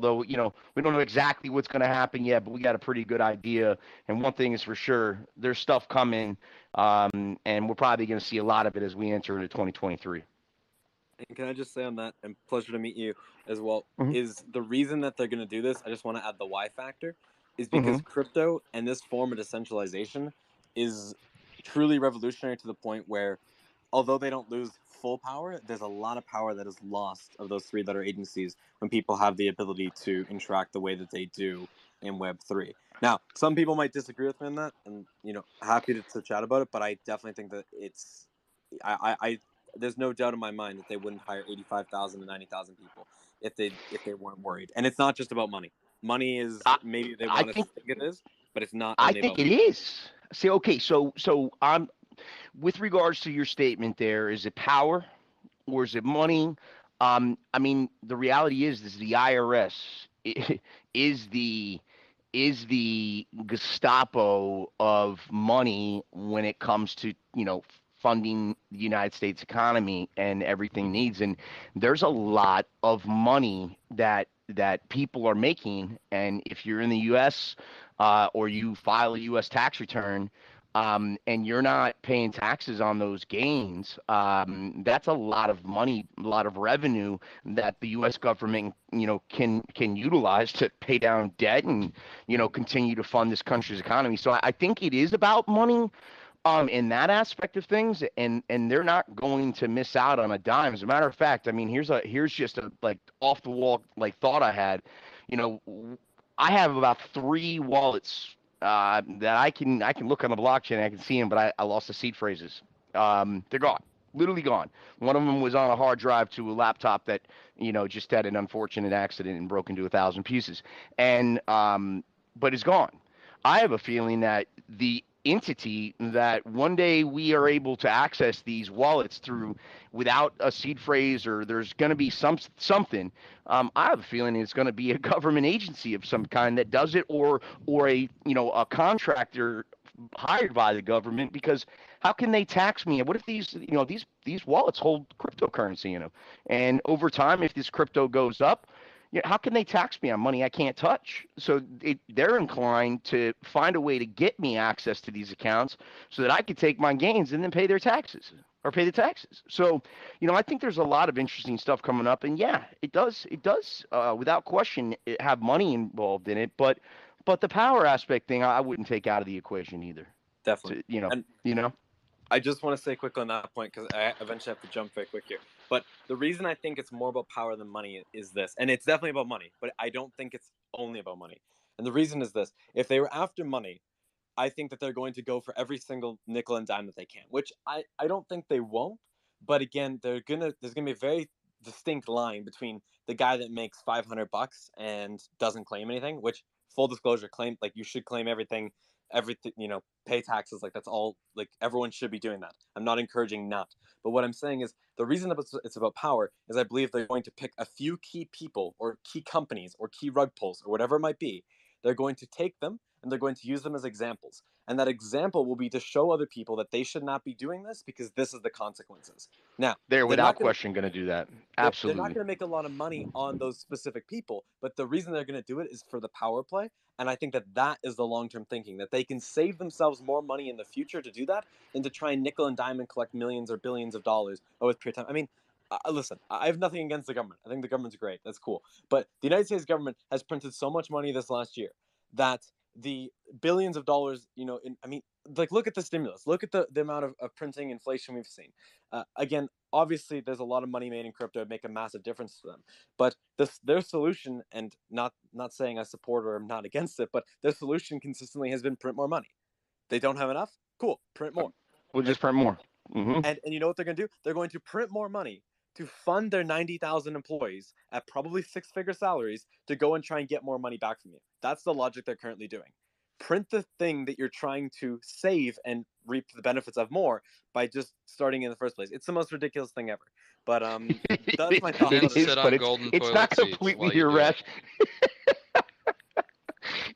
Though, we don't know exactly what's going to happen yet, but we got a pretty good idea. And one thing is for sure, there's stuff coming, and we're probably going to see a lot of it as we enter into 2023. And can I just say on that, and pleasure to meet you as well, Hmm. is the reason that they're going to do this, I just want to add the why factor, is because Hmm. crypto and this form of decentralization is truly revolutionary to the point where, although they don't lose full power, there's a lot of power that is lost of those three-letter agencies when people have the ability to interact the way that they do in Web3. Now, some people might disagree with me on that, and happy to chat about it. But I definitely think that I there's no doubt in my mind that they wouldn't hire 85,000 to 90,000 people if they weren't worried. And it's not just about money. Money is I, maybe they I want us to think think it is, but it's not I only think about it money. is. See, okay, so I'm with regards to your statement there. Is it power or is it money? I mean, the reality is the IRS is the Gestapo of money when it comes to funding the United States economy and everything needs. And there's a lot of money that people are making. And if you're in the U.S. Or you file a U.S. tax return, and you're not paying taxes on those gains, that's a lot of money, a lot of revenue that the U.S. government, can utilize to pay down debt and, continue to fund this country's economy. So I think it is about money, in that aspect of things, and they're not going to miss out on a dime. As a matter of fact, I mean, here's just a like off the wall like thought I had. You know, I have about three wallets that I can look on the blockchain and I can see them, but I lost the seed phrases. They're gone, literally gone. One of them was on a hard drive to a laptop that just had an unfortunate accident and broke into 1,000 pieces, and but it's gone. I have a feeling that the entity that one day we are able to access these wallets through without a seed phrase, or there's going to be something. I have a feeling it's going to be a government agency of some kind that does it, or a contractor hired by the government, because how can they tax me? What if these wallets hold cryptocurrency in them, and over time, if this crypto goes up, how can they tax me on money I can't touch? So they're inclined to find a way to get me access to these accounts so that I could take my gains and then pay their taxes or pay the taxes. So, I think there's a lot of interesting stuff coming up, and yeah, it does, without question, have money involved in it, but the power aspect thing, I wouldn't take out of the equation either. Definitely. To, And I just want to say quickly on that point, because I eventually have to jump very quick here. But the reason I think it's more about power than money is this, and it's definitely about money, but I don't think it's only about money. And the reason is this: if they were after money, I think that they're going to go for every single nickel and dime that they can, which I don't think they won't. But again, there's gonna be a very distinct line between the guy that makes $500 and doesn't claim anything, which, full disclosure, claim, like, you should claim everything, pay taxes, like, that's all, like, everyone should be doing that. I'm not encouraging not. But what I'm saying is, the reason that it's about power is I believe they're going to pick a few key people or key companies or key rug pulls or whatever it might be. They're going to take them and they're going to use them as examples. And that example will be to show other people that they should not be doing this because this is the consequences. Now, they're they're without not going to question going to do that. they're not Absolutely. going to make a lot of money on those specific people, but the reason they're going to do it is for the power play. And I think that is the long-term thinking, that they can save themselves more money in the future to do that than to try and nickel and dime and collect millions or billions of dollars over a period of time. I mean, listen, I have nothing against the government. I think the government's great. That's cool. But the United States government has printed so much money this last year that the billions of dollars, I mean, like, look at the stimulus, look at the amount of printing inflation we've seen. Again, obviously, there's a lot of money made in crypto. It'd make a massive difference to them. But their solution, and not saying I support or I'm not against it, but their solution consistently has been print more money. They don't have enough? Cool, print more. We'll Right? just print more. Hmm. And you know what they're going to do? They're going to print more money to fund their 90,000 employees at probably six-figure salaries to go and try and get more money back from you. That's the logic they're currently doing. Print the thing that you're trying to save and reap the benefits of more by just starting in the first place. It's the most ridiculous thing ever. But that's my And thoughts then on It it. is, sit but on it's golden it's not toilet seats completely while you do it. irrational.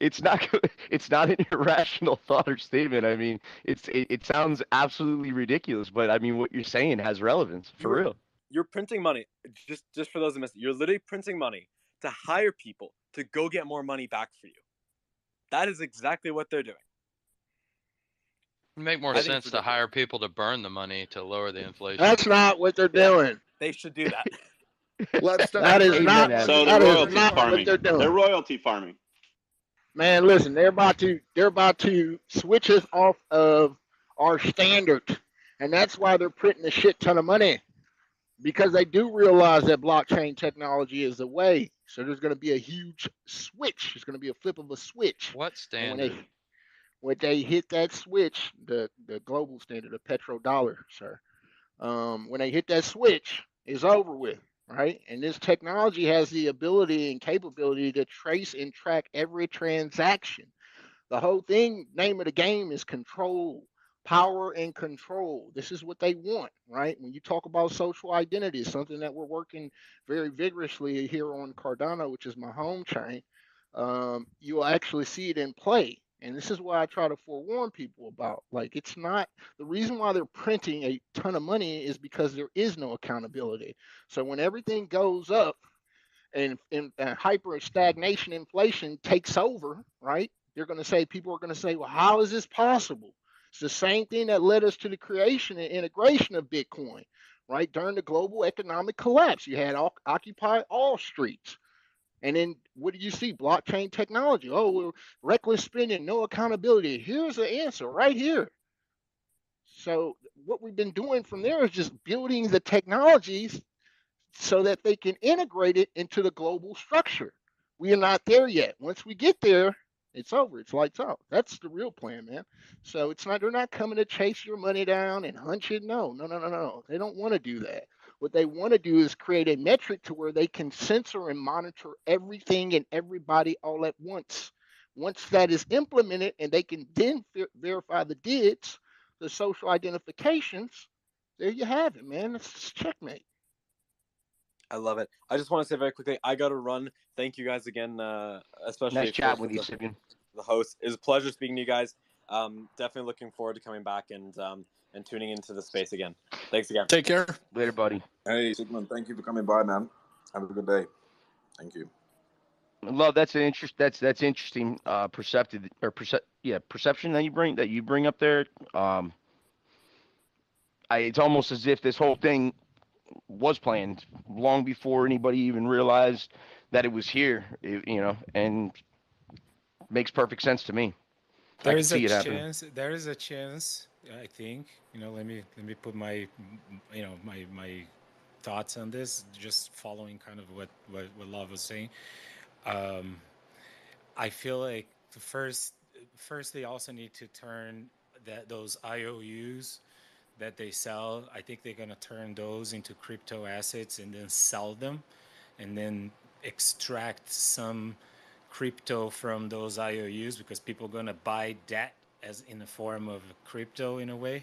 It's not an irrational thought or statement. I mean, it sounds absolutely ridiculous, but I mean, what you're saying has relevance for You're real. you're printing money, just for those that missed it. You're literally printing money to hire people to go get more money back for you. That is exactly what they're doing. It'd make more sense to hire people to burn the money to lower the inflation. That's not what they're doing. They should do that. That is not. So That they're is royalty not farming. what they're doing. They're royalty farming. Man, listen, they're about to switch us off of our standard, and that's why they're printing a shit ton of money, because they do realize that blockchain technology is the way. So there's going to be a huge switch. There's going to be a flip of a switch. What standard? When they hit that switch, the global standard, the petrodollar, sir. When they hit that switch, it's over with. Right? And this technology has the ability and capability to trace and track every transaction. The whole thing, name of the game is control, power and control. This is what they want, right? When you talk about social identity, something that we're working very vigorously here on Cardano, which is my home chain, you'll actually see it in play. And this is what I try to forewarn people about. Like, it's not the reason why they're printing a ton of money is because there is no accountability. So when everything goes up and hyper stagnation inflation takes over, right? They're going to say, people are going to say, well, how is this possible? It's the same thing that led us to the creation and integration of Bitcoin, right? During the global economic collapse, you had Occupy All Streets. And then what do you see? Blockchain technology. Oh, we're reckless spending, no accountability. Here's the answer right here. So what we've been doing from there is just building the technologies so that they can integrate it into the global structure. We are not there yet. Once we get there, it's over. It's lights out. That's the real plan, man. So it's not, they're not coming to chase your money down and hunch it. No. They don't want to do that. What they want to do is create a metric to where they can censor and monitor everything and everybody all at once. Once that is implemented and they can then verify the DIDs, the social identifications, there you have it, man. It's checkmate. I love it. I just want to say very quickly, I got to run. Thank you guys again, especially nice chat with you, Sibian. The host. It was a pleasure speaking to you guys. Definitely looking forward to coming back and tuning into the space again. Thanks again. Take care. Later, buddy. Hey, Sigmund, thank you for coming by, man. Have a good day. Thank you. Love, that's interesting. Perception that you bring up there. It's almost as if this whole thing was planned long before anybody even realized that it was here. And makes perfect sense to me. There is a chance. I think. Let me put my my thoughts on this. Just following kind of what Love was saying. I feel like first they also need to turn those IOUs that they sell. I think they're gonna turn those into crypto assets and then sell them, and then extract some crypto from those IOUs, because people are gonna buy that as in the form of crypto in a way,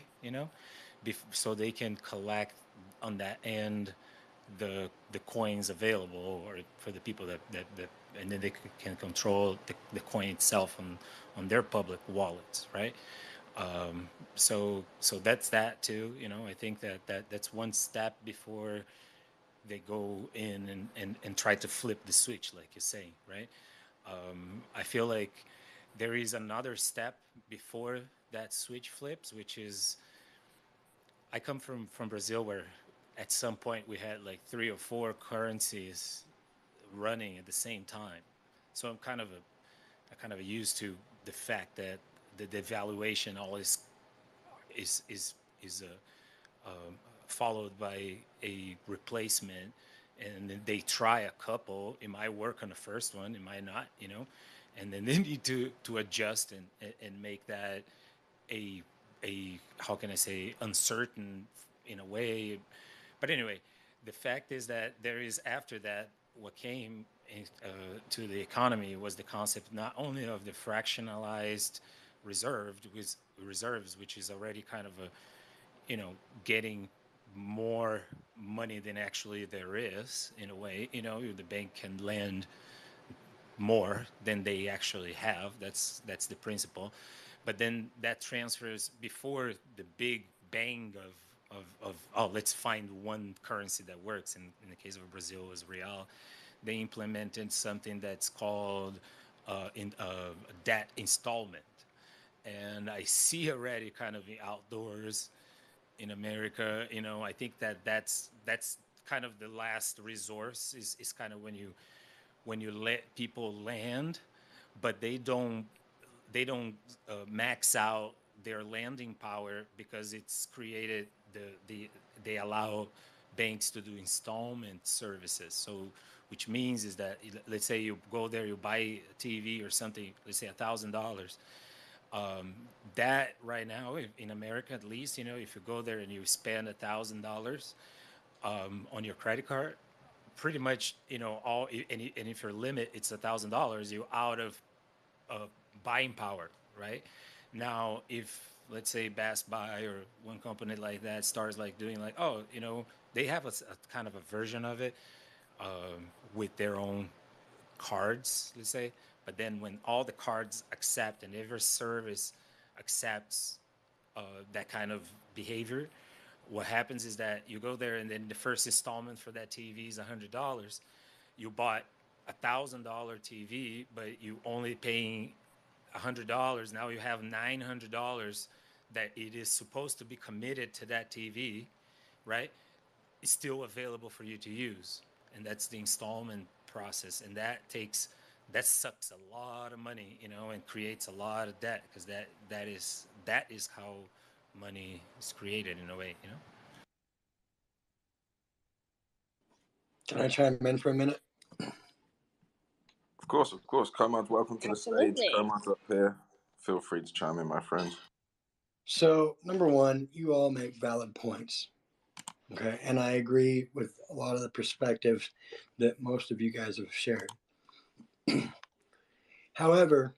so they can collect on that end the coins available, or for the people that and then they can control the coin itself on their public wallets, right? So that's that too. I think that's one step before they go in and try to flip the switch, like you're saying, right? I feel like there is another step before that switch flips, which is, I come from Brazil, where at some point we had like 3 or 4 currencies running at the same time. So I'm kind of used to the fact that the devaluation always is followed by a replacement, and then they try a couple. It might work on the first one, it might not, and then they need to adjust and make that a how can I say, uncertain in a way. But anyway, the fact is that there is, after that, what came to the economy was the concept not only of the fractionalized reserves, which is already kind of getting more money than actually there is, in a way. The bank can lend more than they actually have. That's the principle. But then that transfers before the big bang of let's find one currency that works. In the case of Brazil, is real. they implemented something that's called debt installment. And I see already kind of the outdoors in America, I think that's kind of the last resource is kind of when you let people land, but they don't max out their landing power because it's created they allow banks to do installment services. So which means is that, let's say you go there, you buy a TV or something, let's say $1,000. That right now in America, at least, if you go there and you spend $1,000 on your credit card, pretty much, all, and if your limit it's $1,000, you're out of buying power, right? Now, if let's say Best Buy or one company like that starts like doing like, oh, they have a kind of a version of it with their own cards, let's say. But then when all the cards accept and every service accepts that kind of behavior, what happens is that you go there and then the first installment for that TV is $100. You bought $1,000 TV, but you only paying $100. Now you have $900 that it is supposed to be committed to that TV, right? It's still available for you to use, and that's the installment process, and that sucks a lot of money, and creates a lot of debt, because that is how money is created in a way, Can I chime in for a minute? Of course. Comad, welcome to the stage. Comad up here. Feel free to chime in, my friend. So, number one, you all make valid points. Okay. And I agree with a lot of the perspectives that most of you guys have shared. However,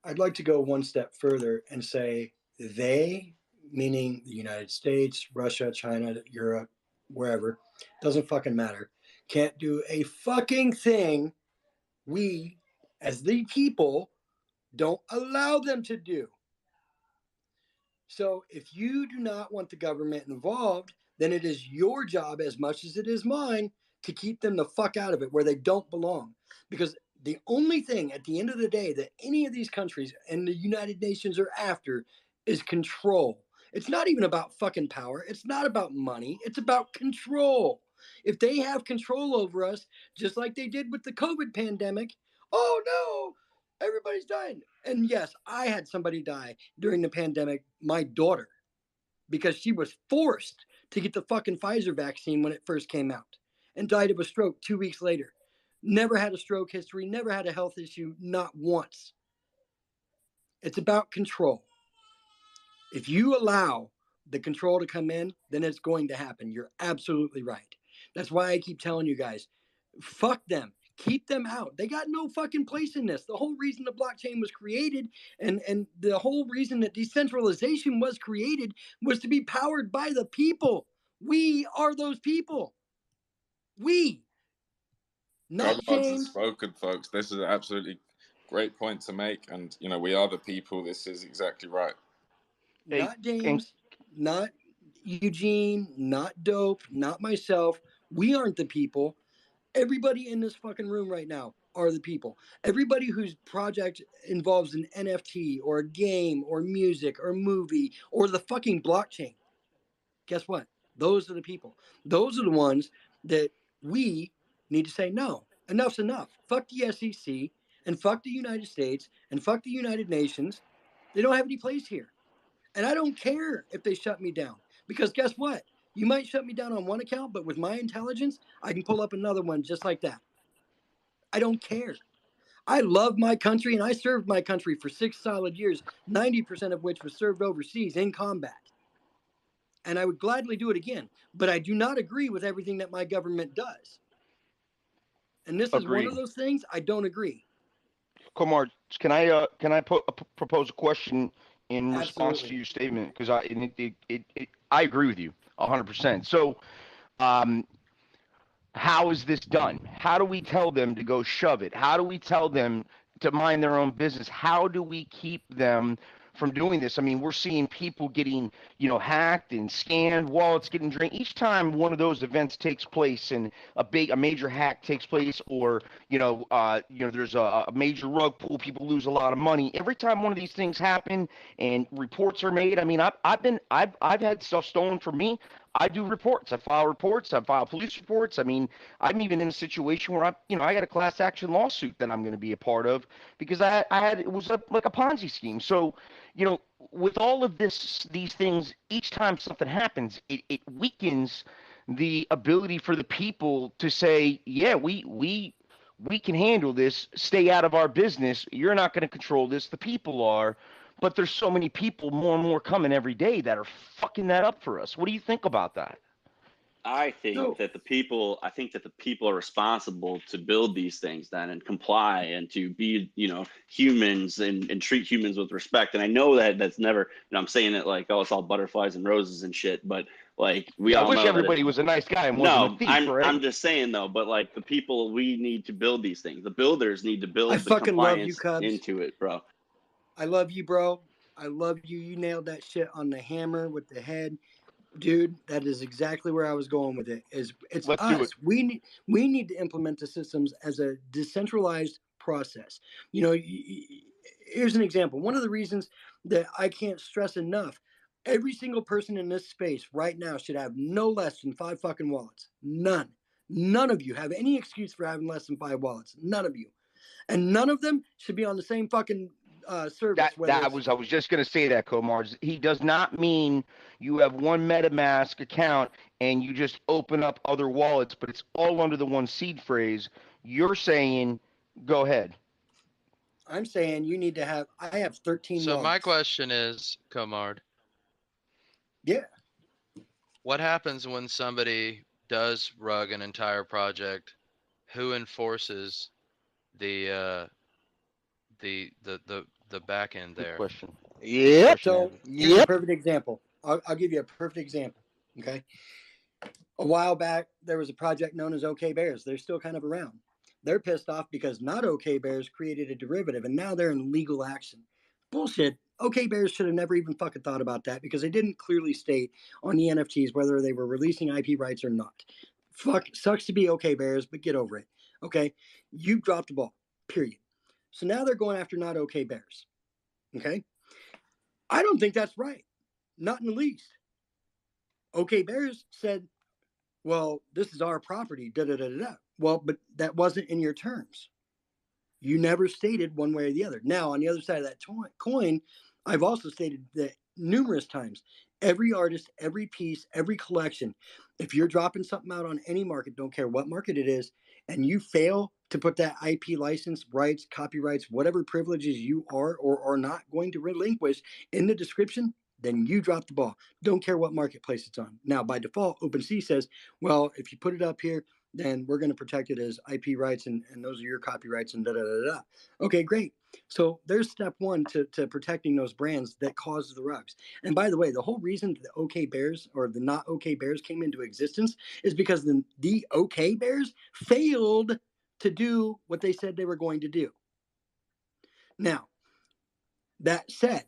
I'd like to go one step further and say they, meaning the United States, Russia, China, Europe, wherever, doesn't fucking matter, can't do a fucking thing we, as the people, don't allow them to do. So if you do not want the government involved, then it is your job as much as it is mine to keep them the fuck out of it where they don't belong. Because the only thing at the end of the day that any of these countries and the United Nations are after is control. It's not even about fucking power. It's not about money. It's about control. If they have control over us, just like they did with the COVID pandemic, oh no, everybody's dying. And yes, I had somebody die during the pandemic, my daughter, because she was forced to get the fucking Pfizer vaccine when it first came out and died of a stroke 2 weeks later. Never had a stroke history, never had a health issue, not once. It's about control. If you allow the control to come in, then it's going to happen. You're absolutely right. That's why I keep telling you guys, fuck them. Keep them out. They got no fucking place in this. The whole reason the blockchain was created and the whole reason that decentralization was created was to be powered by the people. We are those people. We. Not James. Spoken, folks. This is an absolutely great point to make. And, we are the people. This is exactly right. Not James, not Eugene, not Dope, not myself. We aren't the people. Everybody in this fucking room right now are the people. Everybody whose project involves an NFT or a game or music or movie or the fucking blockchain. Guess what? Those are the people. Those are the ones that we need to say, no, enough's enough. Fuck the SEC and fuck the United States and fuck the United Nations. They don't have any place here. And I don't care if they shut me down, because guess what? You might shut me down on one account, but with my intelligence, I can pull up another one just like that. I don't care. I love my country, and I served my country for 6 solid years, 90% of which was served overseas in combat. And I would gladly do it again, but I do not agree with everything that my government does. And this is one of those things I don't agree. Kumar, can I propose a question in response to your statement? Because I agree with you 100%. So, how is this done? How do we tell them to go shove it? How do we tell them to mind their own business? How do we keep them from doing this. I mean, we're seeing people getting, hacked and scanned, wallets getting drained. Each time one of those events takes place and a major hack takes place, or there's a major rug pull, people lose a lot of money. Every time one of these things happen and reports are made, I mean, I've had stuff stolen from me. I do reports. I file reports. I file police reports. I mean, I'm even in a situation where I got a class action lawsuit that I'm going to be a part of because it was like a Ponzi scheme. So, with all of these things, each time something happens, it weakens the ability for the people to say, yeah, we can handle this. Stay out of our business. You're not going to control this. The people are. But there's so many people, more and more coming every day, that are fucking that up for us. What do you think about that? I think that the people are responsible to build these things then and comply and to be, humans and treat humans with respect. And I know that that's never, I'm saying it like, oh, it's all butterflies and roses and shit. But like, I wish everybody was a nice guy and wasn't a thief, right? I'm just saying though, but like the people, we need to build these things. The builders need to build I the fucking love you, compliance Cubs. into it, bro. I love you, bro. I love you. You nailed that shit on the hammer with the head. Dude, that is exactly where I was going with it. It's Let's us. do it. We need to implement the systems as a decentralized process. Here's an example. One of the reasons that I can't stress enough, every single person in this space right now should have no less than 5 fucking wallets. None. None of you have any excuse for having less than 5 wallets. None of you. And none of them should be on the same fucking service. I was just going to say that, Komars. He does not mean you have one MetaMask account and you just open up other wallets, but it's all under the one seed phrase. You're saying, go ahead. I'm saying you need to have. I have 13 So wallets. my question is, Komard. Yeah. What happens when somebody does rug an entire project? Who enforces the back end there? Good question. Yeah. So here's a perfect example. I'll give you a perfect example. Okay. A while back, there was a project known as OK Bears. They're still kind of around. They're pissed off because not OK Bears created a derivative, and now they're in legal action. Bullshit. OK Bears should have never even fucking thought about that because they didn't clearly state on the NFTs whether they were releasing IP rights or not. Fuck, sucks to be OK Bears, but get over it. Okay. You dropped the ball. Period. So now they're going after not OK Bears. Okay. I don't think that's right. Not in the least. OK Bears said, well, this is our property, da-da-da-da-da. Well, but that wasn't in your terms. You never stated one way or the other. Now, on the other side of that coin, I've also stated that numerous times. Every artist, every piece, every collection, if you're dropping something out on any market, don't care what market it is, and you fail to put that IP license, rights, copyrights, whatever privileges you are or are not going to relinquish in the description, then you drop the ball. Don't care what marketplace it's on. Now, by default, OpenSea says, well, if you put it up here, then we're going to protect it as IP rights, and those are your copyrights, and da-da-da-da. Okay, great. So there's step one to protecting those brands that cause the rugs. And by the way, the whole reason the OK Bears or the not OK Bears came into existence is because the OK Bears failed to do what they said they were going to do. Now, that said,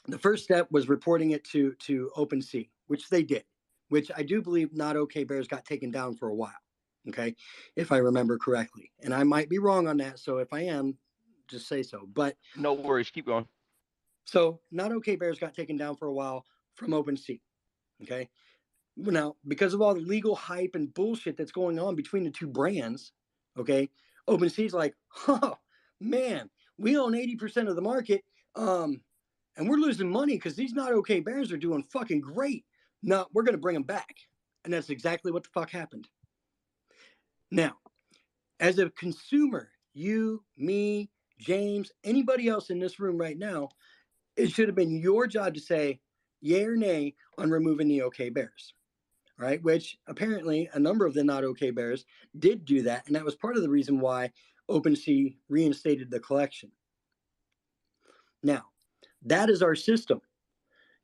the first step was reporting it to OpenSea, which they did, which I do believe not OK Bears got taken down for a while, okay, if I remember correctly. And I might be wrong on that, so if I am, just say so. But no worries, keep going. So not OK Bears got taken down for a while from OpenSea, okay? Now, because of all the legal hype and bullshit that's going on between the two brands, okay, OpenSea's like, oh, man, we own 80% of the market, and we're losing money because these not OK Bears are doing fucking great. No, we're going to bring them back. And that's exactly what the fuck happened. Now, as a consumer, you, me, James, anybody else in this room right now, it should have been your job to say yay or nay on removing the OK Bears, right? Which apparently a number of the not OK Bears did do that. And that was part of the reason why OpenSea reinstated the collection. Now, that is our system.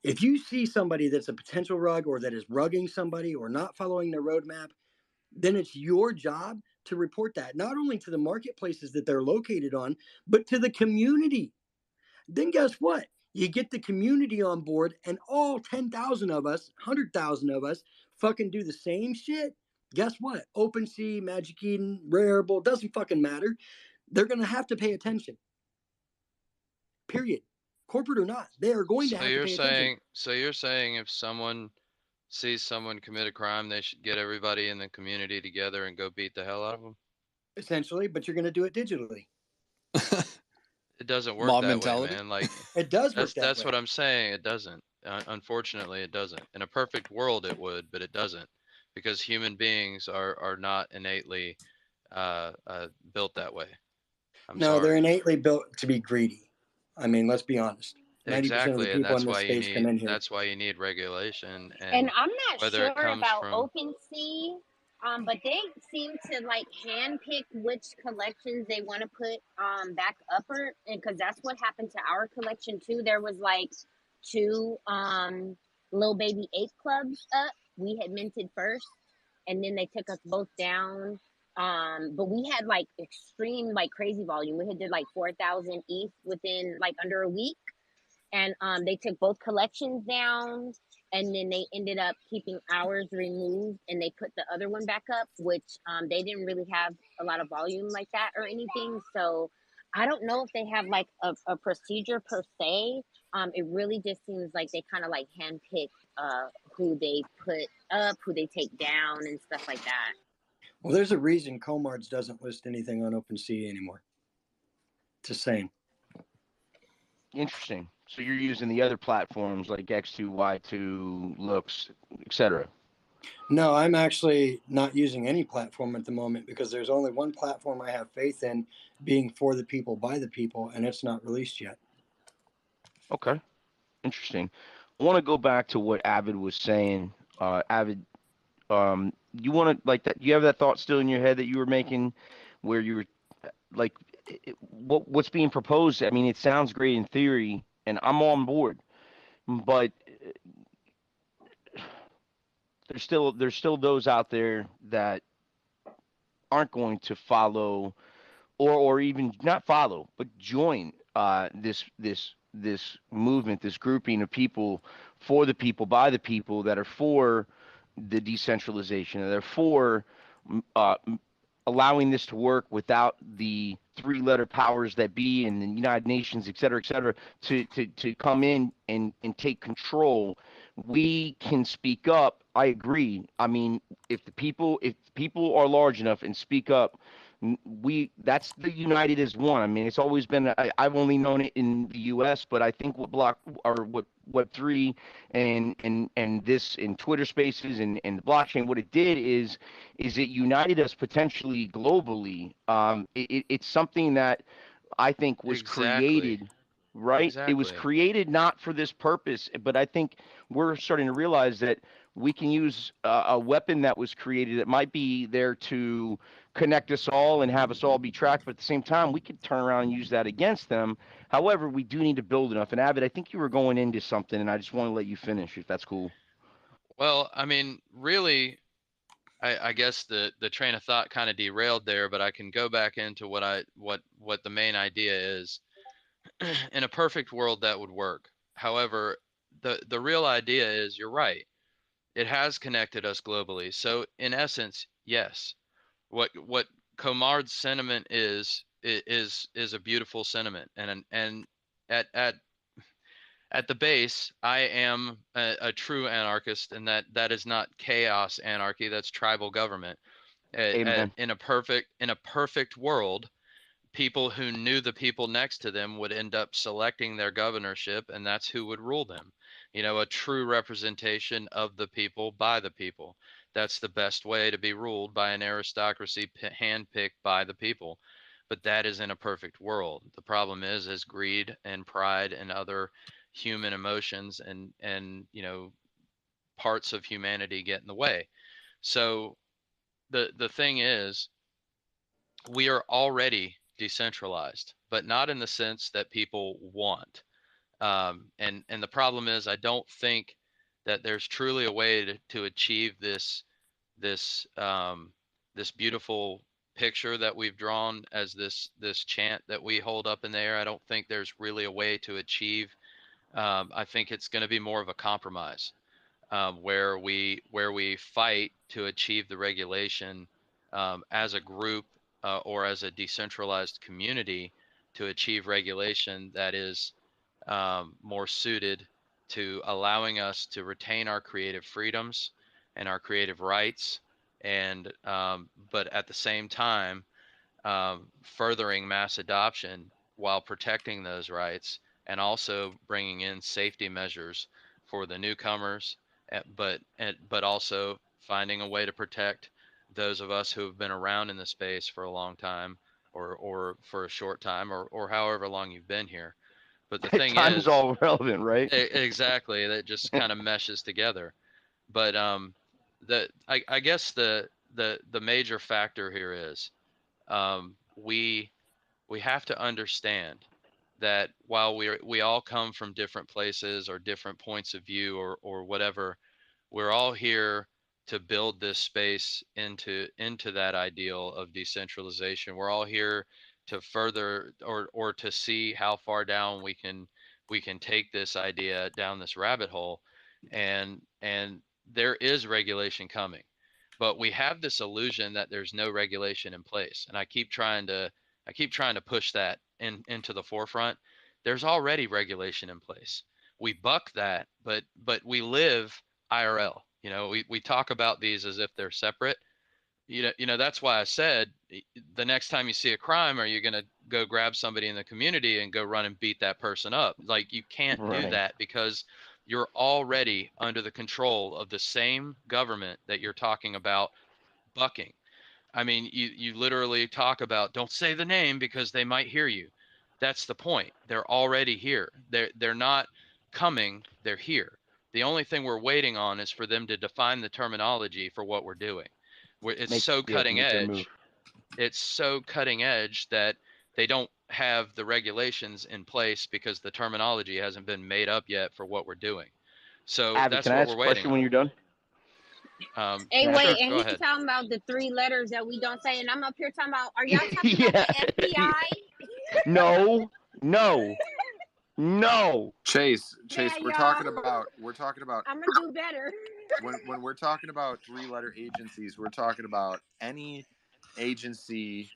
If you see somebody that's a potential rug or that is rugging somebody or not following their roadmap, then it's your job to report that, not only to the marketplaces that they're located on, but to the community. Then guess what? You get the community on board, and all 10,000 of us, 100,000 of us, fucking do the same shit. Guess what? OpenSea, Magic Eden, Rareable, doesn't fucking matter. They're going to have to pay attention. Period. Corporate or not, they are going to have to pay attention. So you're saying if someone sees someone commit a crime, they should get everybody in the community together and go beat the hell out of them? Essentially, but you're going to do it digitally. It doesn't work Mob that mentality. way, man. Like It does work that's way. what I'm saying. It doesn't. Unfortunately, it doesn't. In a perfect world, it would, but it doesn't, because human beings are not innately built that way. No, they're innately built to be greedy. I mean, let's be honest. 90% Exactly, of the and people that's in this why you space come in need here. that's why you need regulation. And I'm not whether sure it comes about from OpenSea, but they seem to like handpick which collections they want to put back upper, and because that's what happened to our collection too. There was like two little baby ape clubs up. We had minted first, and then they took us both down. But we had like extreme, like crazy volume. We had did like 4,000 ETH within like under a week, and they took both collections down, and then they ended up keeping ours removed, and they put the other one back up, which they didn't really have a lot of volume like that or anything. So I don't know if they have like a procedure per se. It really just seems like they kind of like handpick who they put up, who they take down, and stuff like that. Well, there's a reason Comards doesn't list anything on OpenSea anymore. Just saying. Interesting. So you're using the other platforms like X2, Y2, Looks, etc. No, I'm actually not using any platform at the moment because there's only one platform I have faith in, being for the people, by the people, and it's not released yet. Okay. Interesting. I want to go back to what Avid was saying. Avid, you want to like that? You have that thought still in your head that you were making, where you were like, what's being proposed? I mean, it sounds great in theory, and I'm on board, but there's still those out there that aren't going to follow, or even not follow, but join this movement, this grouping of people, for the people, by the people, that are for the decentralization, and they're for uh, allowing this to work without the three-letter powers that be and the United Nations, et cetera, to come in and take control. We can speak up. I agree. I mean, if people are large enough and speak up, that's the united as one. I mean, it's always been. I've only known it in the U.S., but I think what block or what Web3 and this in Twitter Spaces and the blockchain, what it did is it united us potentially globally. It's something that I think was created, right? It was created not for this purpose, but I think we're starting to realize that we can use a weapon that was created that might be there to connect us all and have us all be tracked, but at the same time, we could turn around and use that against them. However, we do need to build enough. And Avid, I think you were going into something, and I just want to let you finish, if that's cool. Well, I mean, really, I guess the train of thought kind of derailed there, but I can go back into what the main idea is. In a perfect world, that would work. However, the real idea is, you're right, it has connected us globally. So in essence, yes, what Comard's sentiment is a beautiful sentiment, and at the base, I am a true anarchist, and that is not chaos anarchy. That's tribal government. Amen. In a perfect world, people who knew the people next to them would end up selecting their governorship, and that's who would rule them. You know, a true representation of the people by the people. That's the best way to be ruled, by an aristocracy handpicked by the people. But that is in a perfect world. The problem is greed and pride and other human emotions and parts of humanity get in the way. So the thing is, we are already decentralized, but not in the sense that people want. And the problem is, I don't think that there's truly a way to achieve this beautiful picture that we've drawn as this chant that we hold up in the air. I don't think there's really a way to achieve I think it's going to be more of a compromise, where we fight to achieve the regulation as a group, or as a decentralized community, to achieve regulation that is more suited to allowing us to retain our creative freedoms and our creative rights, and but at the same time, furthering mass adoption while protecting those rights, and also bringing in safety measures for the newcomers, but also finding a way to protect those of us who have been around in the space for a long time, or for a short time, or however long you've been here. But the thing Time is is, all relevant, right? exactly, that just kind of meshes together. But I guess the major factor here is, we have to understand that while we all come from different places or different points of view, or whatever, we're all here to build this space into that ideal of decentralization. We're all here to further, or to see how far down we can take this idea down this rabbit hole. And there is regulation coming, but we have this illusion that there's no regulation in place, and I keep trying to push that into the forefront. There's already regulation in place. We buck that, but we live IRL. We talk about these as if they're separate. That's why I said, the next time you see a crime, are you going to go grab somebody in the community and go run and beat that person up? Like, you can't do Right. that, because you're already under the control of the same government that you're talking about bucking. I mean, you literally talk about, don't say the name because they might hear you. That's the point. They're already here. They're not coming, they're here. The only thing we're waiting on is for them to define the terminology for what we're doing. It's so cutting Make their move. edge. It's so cutting edge that they don't have the regulations in place because the terminology hasn't been made up yet for what we're doing. So Avid, that's can I what ask we're a waiting question when on. you're done? Hey, Can I ask wait, a and Go he's ahead. talking about the three letters that we don't say, and I'm up here talking about, are y'all talking about Yeah. the FBI? No, no, no. Chase, Yeah, we're y'all. talking about I'm gonna do better. when we're talking about three-letter agencies, we're talking about any agency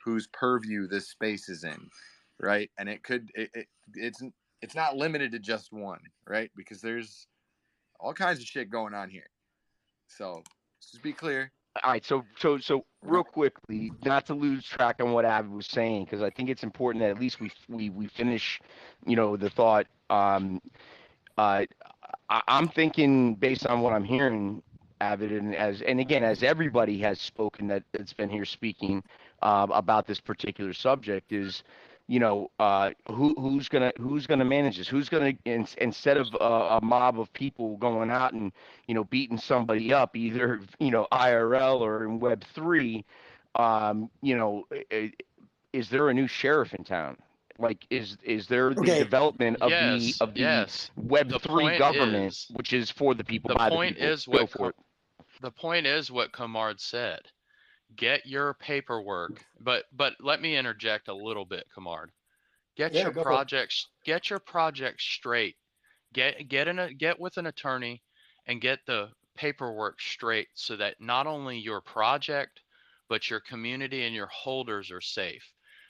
whose purview this space is in, right? And it's not limited to just one, right? Because there's all kinds of shit going on here. So let's just be clear. All right, so We're real not. quickly, not to lose track on what Avid was saying, because I think it's important that at least we finish, the thought. Uh, I'm thinking, based on what I'm hearing, Avid, and again, as everybody has spoken that's been here speaking about this particular subject, is, who's gonna manage this? Who's gonna, instead of a mob of people going out and beating somebody up, either IRL or in Web3, is there a new sheriff in town? Like, is there the Okay. development of the Yes, yes. Web The three point government, is, which is for the people, the by the point people? is Go what for it. the point is what Comard said. Get your paperwork, but let me interject a little bit, Comard. Yeah, go for it. Get your project straight. Get with an attorney and get the paperwork straight, so that not only your project, but your community and your holders are safe.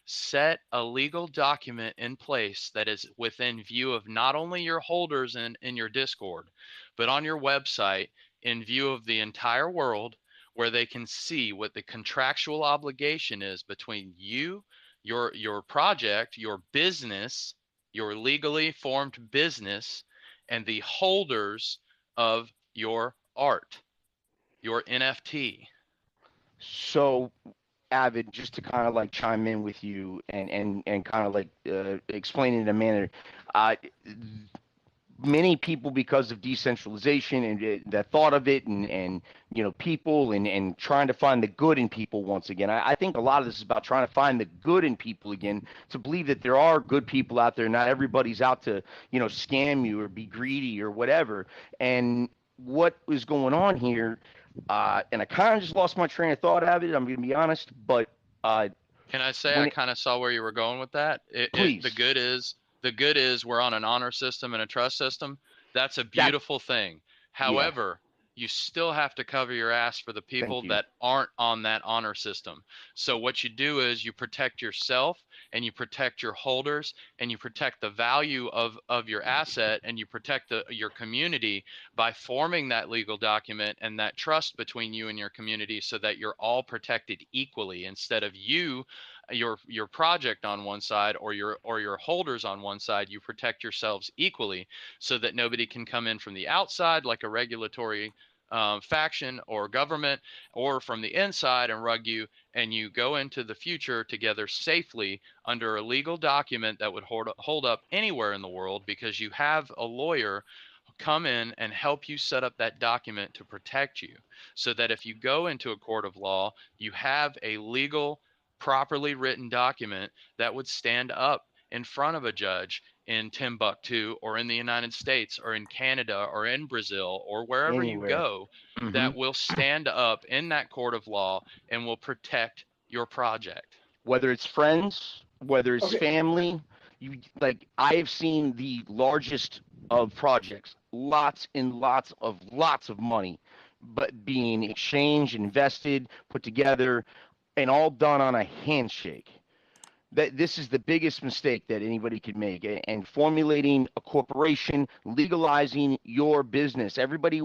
Set a legal document in place that is within view of not only your holders in your Discord, but on your website, in view of the entire world, where they can see what the contractual obligation is between you, your project, your business, your legally formed business, and the holders of your art, your NFT. So, Avid, just to kind of like chime in with you and kind of like explain it in a manner, uh, many people, because of decentralization and the thought of it, and people, and trying to find the good in people once again. I think a lot of this is about trying to find the good in people again, to believe that there are good people out there. Not everybody's out to scam you or be greedy or whatever. And what is going on here, and I kind of just lost my train of thought of it, I'm going to be honest, but Can I say I when it, kind of saw where you were going with that? The please. good is The good is we're on an honor system and a trust system. That's a That beautiful thing. yeah. However, you still have to cover your ass for the Thank people you. that aren't on that honor system. So what you do is you protect yourself and you protect your holders and you protect the value of your asset and you protect your community by forming that legal document and that trust between you and your community so that you're all protected equally instead of your project on one side or your holders on one side. You protect yourselves equally so that nobody can come in from the outside like a regulatory faction or government, or from the inside and rug you, and you go into the future together safely under a legal document that would hold up anywhere in the world because you have a lawyer come in and help you set up that document to protect you so that if you go into a court of law, you have a legal, properly written document that would stand up in front of a judge in Timbuktu or in the United States or in Canada or in Brazil or wherever you Anywhere. go Hmm. that will stand up in that court of law and will protect your project. Whether it's friends, whether it's Okay. family, you like I have seen the largest of projects, lots of money, but being exchanged, invested, put together, and all done on a handshake. That this is the biggest mistake that anybody could make, and formulating a corporation, legalizing your business. Everybody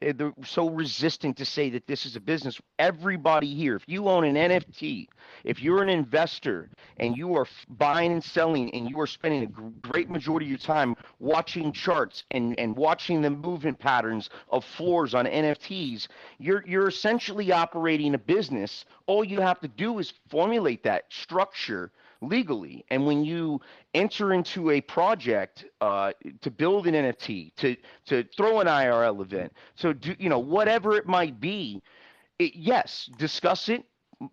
they're so resistant to say that this is a business. Everybody here, if you own an NFT, if you're an investor and you are buying and selling and you are spending a great majority of your time watching charts and watching the movement patterns of floors on NFTs, you're essentially operating a business. All you have to do is formulate that structure legally. And when you enter into a project to build an NFT, to throw an IRL event, so do whatever it might be, yes, discuss it,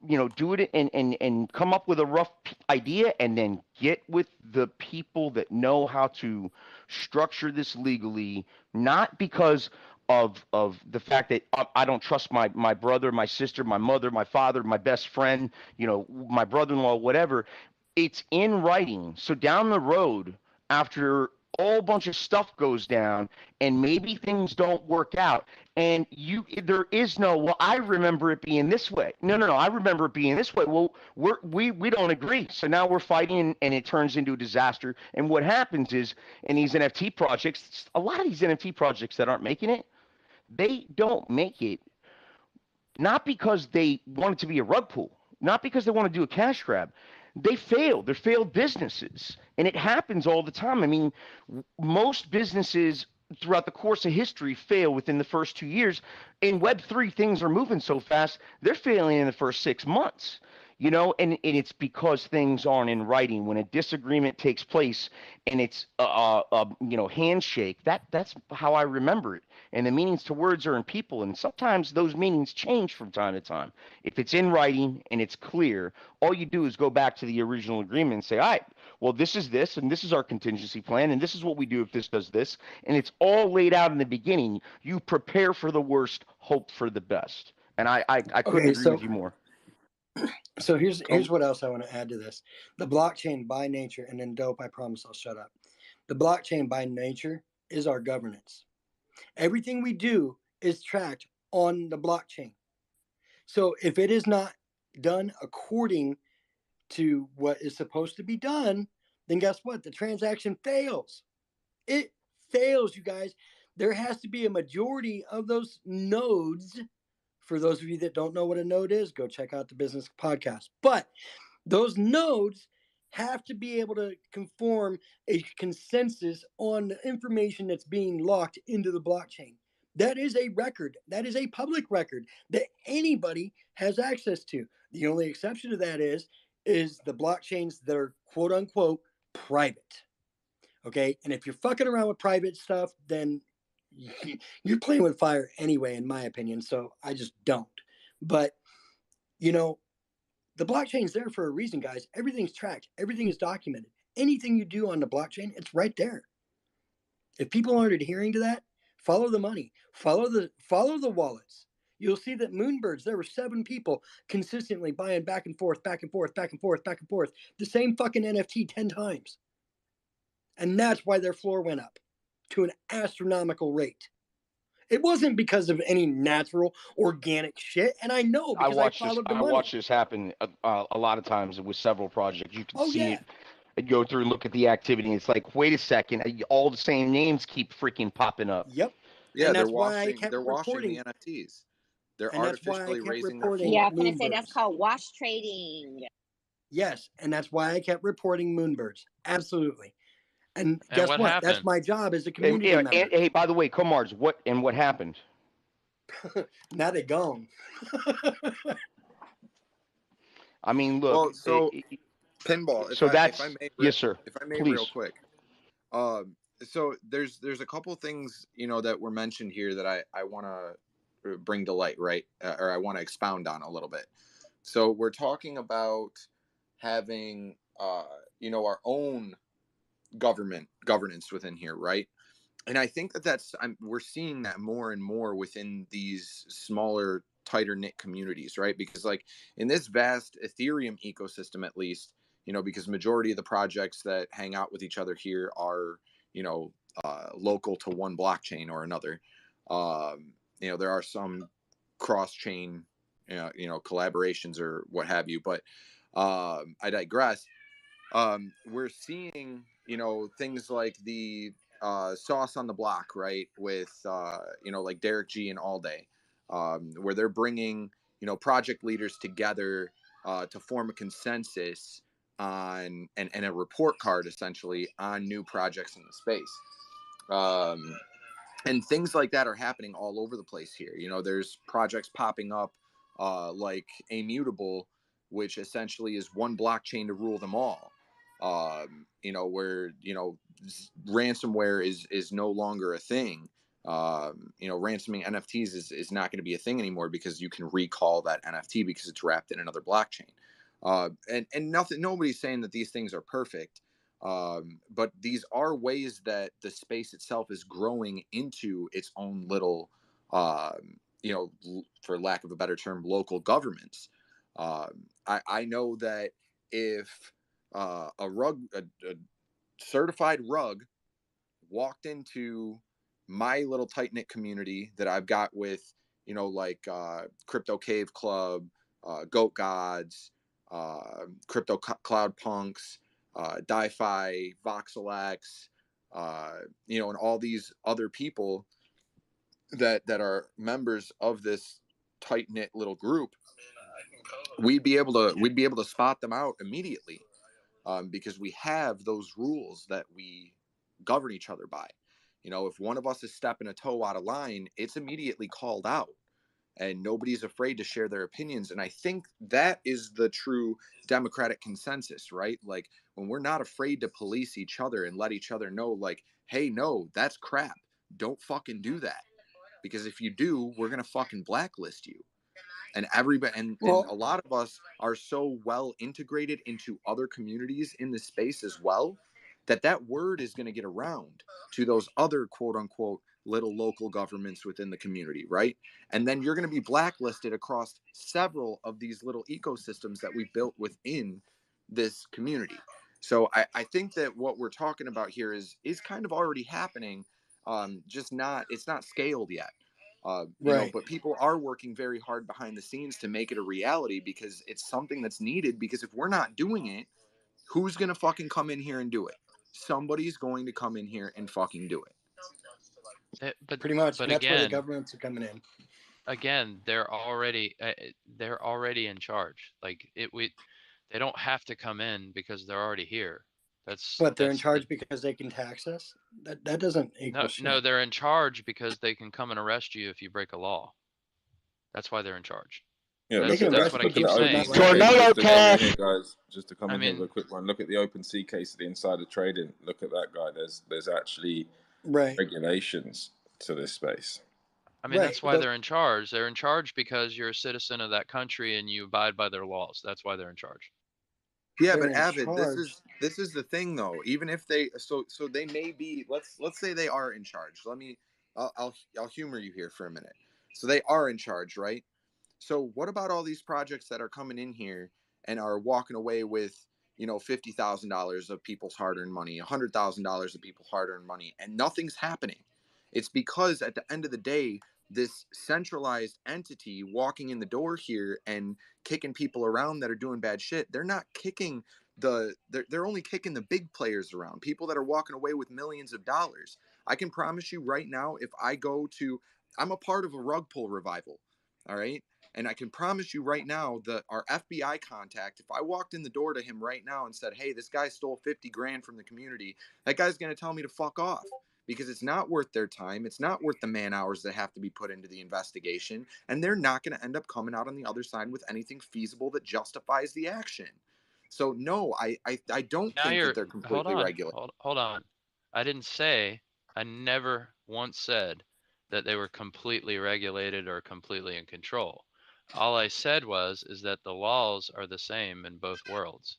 do it and come up with a rough idea, and then get with the people that know how to structure this legally, not because of the fact that I don't trust my brother, my sister, my mother, my father, my best friend, my brother-in-law, whatever. It's in writing. So down the road, after a bunch of stuff goes down and maybe things don't work out, and there is no, well, I remember it being this way. No, I remember it being this way. Well, we don't agree, so now we're fighting, and it turns into a disaster. And what happens is, in these NFT projects, a lot of these NFT projects that aren't making it, they don't make it not because they want it to be a rug pull, not because they want to do a cash grab. They fail. They're failed businesses. And it happens all the time. I mean, most businesses throughout the course of history fail within the first 2 years. In Web3, things are moving so fast, they're failing in the first 6 months. And it's because things aren't in writing. When a disagreement takes place and it's handshake, that's how I remember it. And the meanings to words are in people, and sometimes those meanings change from time to time. If it's in writing and it's clear, all you do is go back to the original agreement and say, all right, well, this is this, and this is our contingency plan, and this is what we do if this does this. And it's all laid out in the beginning. You prepare for the worst, hope for the best. And I couldn't Okay, agree with you more. so here's what else I want to add to this. The blockchain by nature, and then Dope, I promise I'll shut up. The blockchain by nature is our governance. Everything we do is tracked on the blockchain. So if it is not done according to what is supposed to be done, then guess what? The transaction fails. It fails, you guys. There has to be a majority of those nodes. For those of you that don't know what a node is, go check out the business podcast. But those nodes have to be able to conform a consensus on the information that's being locked into the blockchain. That is a record. That is a public record that anybody has access to. The only exception to that is the blockchains that are quote unquote private. Okay. And if you're fucking around with private stuff, then you're playing with fire anyway, in my opinion. So I just don't. But, the blockchain's there for a reason, guys. Everything's tracked. Everything is documented. Anything you do on the blockchain, it's right there. If people aren't adhering to that, follow the money. Follow the wallets. You'll see that Moonbirds, there were 7 people consistently buying back and forth, back and forth, back and forth, back and forth, the same fucking NFT 10 times. And that's why their floor went up to an astronomical rate. It wasn't because of any natural organic shit. And I know because I followed the I money. watched this happen a lot of times with several projects. You can Oh, see yeah. it and go through and look at the activity. And it's like, wait a second, all the same names keep freaking popping up. Yep. Yeah, And they're that's why I washing. kept They're washing the reporting. NFTs. They're And that's why I artificially kept raising their reporting floor. Yeah, can I say that's moonbirds. called wash trading? Yes. And that's why I kept reporting moonbirds. Absolutely. And And guess what what? That's happened? my job as a And, community and, member. hey, by the way, Comars, what happened? Now they're gone. I mean, look. Well, so pinball. So If I that's may, yes, sir. if I may, real Please. quick. So there's a couple things that were mentioned here that I want to bring to light, right? Or I want to expound on a little bit. So we're talking about having our own governance within here, right? And I think we're seeing that more and more within these smaller, tighter knit communities, right? Because like in this vast Ethereum ecosystem, at least, because majority of the projects that hang out with each other here are, local to one blockchain or another. There are some cross chain, collaborations or what have you, but I digress. We're seeing, things like the sauce on the block, right? With, like Derek G and All Day, where they're bringing, project leaders together to form a consensus on and a report card essentially on new projects in the space. And things like that are happening all over the place here. There's projects popping up like Immutable, which essentially is one blockchain to rule them all. Where ransomware is no longer a thing. Ransoming NFTs is not going to be a thing anymore because you can recall that NFT because it's wrapped in another blockchain. And nobody's saying that these things are perfect. But these are ways that the space itself is growing into its own little, for lack of a better term, local governments. I know that if a certified rug walked into my little tight knit community that I've got with, like Crypto Cave Club, Goat Gods, Crypto Cloud Punks, DiFi, VoxelX, and all these other people that are members of this tight knit little group, we'd be able to spot them out immediately, because we have those rules that we govern each other by. If one of us is stepping a toe out of line, it's immediately called out. And nobody's afraid to share their opinions. And I think that is the true democratic consensus, right? Like when we're not afraid to police each other and let each other know, like, hey, no, that's crap. Don't fucking do that. Because if you do, we're going to fucking blacklist you. And everybody, and a lot of us are so well integrated into other communities in this space as well, that word is going to get around to those other quote unquote little local governments within the community, right? And then you're going to be blacklisted across several of these little ecosystems that we built within this community. So I think that what we're talking about here is kind of already happening, just it's not scaled yet. Right. But people are working very hard behind the scenes to make it a reality because it's something that's needed. Because if we're not doing it, who's going to fucking come in here and do it? Somebody's going to come in here and fucking do it. Pretty much. But And that's where the again, governments are coming in. they're already in charge. Like they don't have to come in because they're already here. But they're in That's charge because they can tax us. That doesn't equal shit. no, they're in charge because they can come and arrest you if you break a law. That's why they're in charge. They That's, can that's arrest what I you for keep not saying. like Tornado Just to come in cash. here, guys. Just to come I in here with mean, a quick one. Look at the OpenSea case of the insider trading. Look at that guy. There's actually right. regulations to this space. I mean, Right, that's why but they're in charge. They're in charge because you're a citizen of that country and you abide by their laws. That's why they're in charge. Yeah, they're but in Avid, charge. this is the thing though. Even if they so they may be, let's say they are in charge. I'll humor you here for a minute. So they are in charge, right? So what about all these projects that are coming in here and are walking away with, $50,000 of people's hard-earned money, $100,000 of people's hard-earned money, and nothing's happening. It's because at the end of the day, this centralized entity walking in the door here and kicking people around that are doing bad shit, they're not kicking they're only kicking the big players around, people that are walking away with millions of dollars. I can promise you right now, if I go to, I'm a part of a rug pull revival, all right? And I can promise you right now that our FBI contact, if I walked in the door to him right now and said, hey, this guy stole 50 grand from the community, that guy's going to tell me to fuck off, because it's not worth their time. It's not worth the man hours that have to be put into the investigation. And they're not going to end up coming out on the other side with anything feasible that justifies the action. So no, I don't Now think that you're they're completely regulated. hold on. I never once said that they were completely regulated or completely in control. All I said is that the laws are the same in both worlds.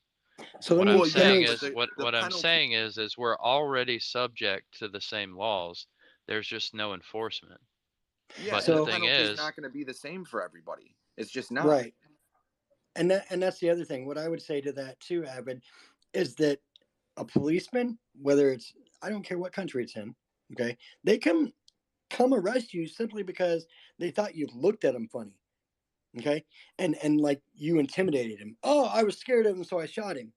So What let I'm me saying let is what I'm saying is we're already subject to the same laws. There's just no enforcement. Yeah, But so, the the thing penalty is is, not going to be the same for everybody. It's just not. right. And that's the other thing. What I would say to that too, Avid, is that a policeman, whether it's, I don't care what country it's in, okay, they come arrest you simply because they thought you looked at them funny, okay, and like you intimidated him. Oh, I was scared of him, so I shot him.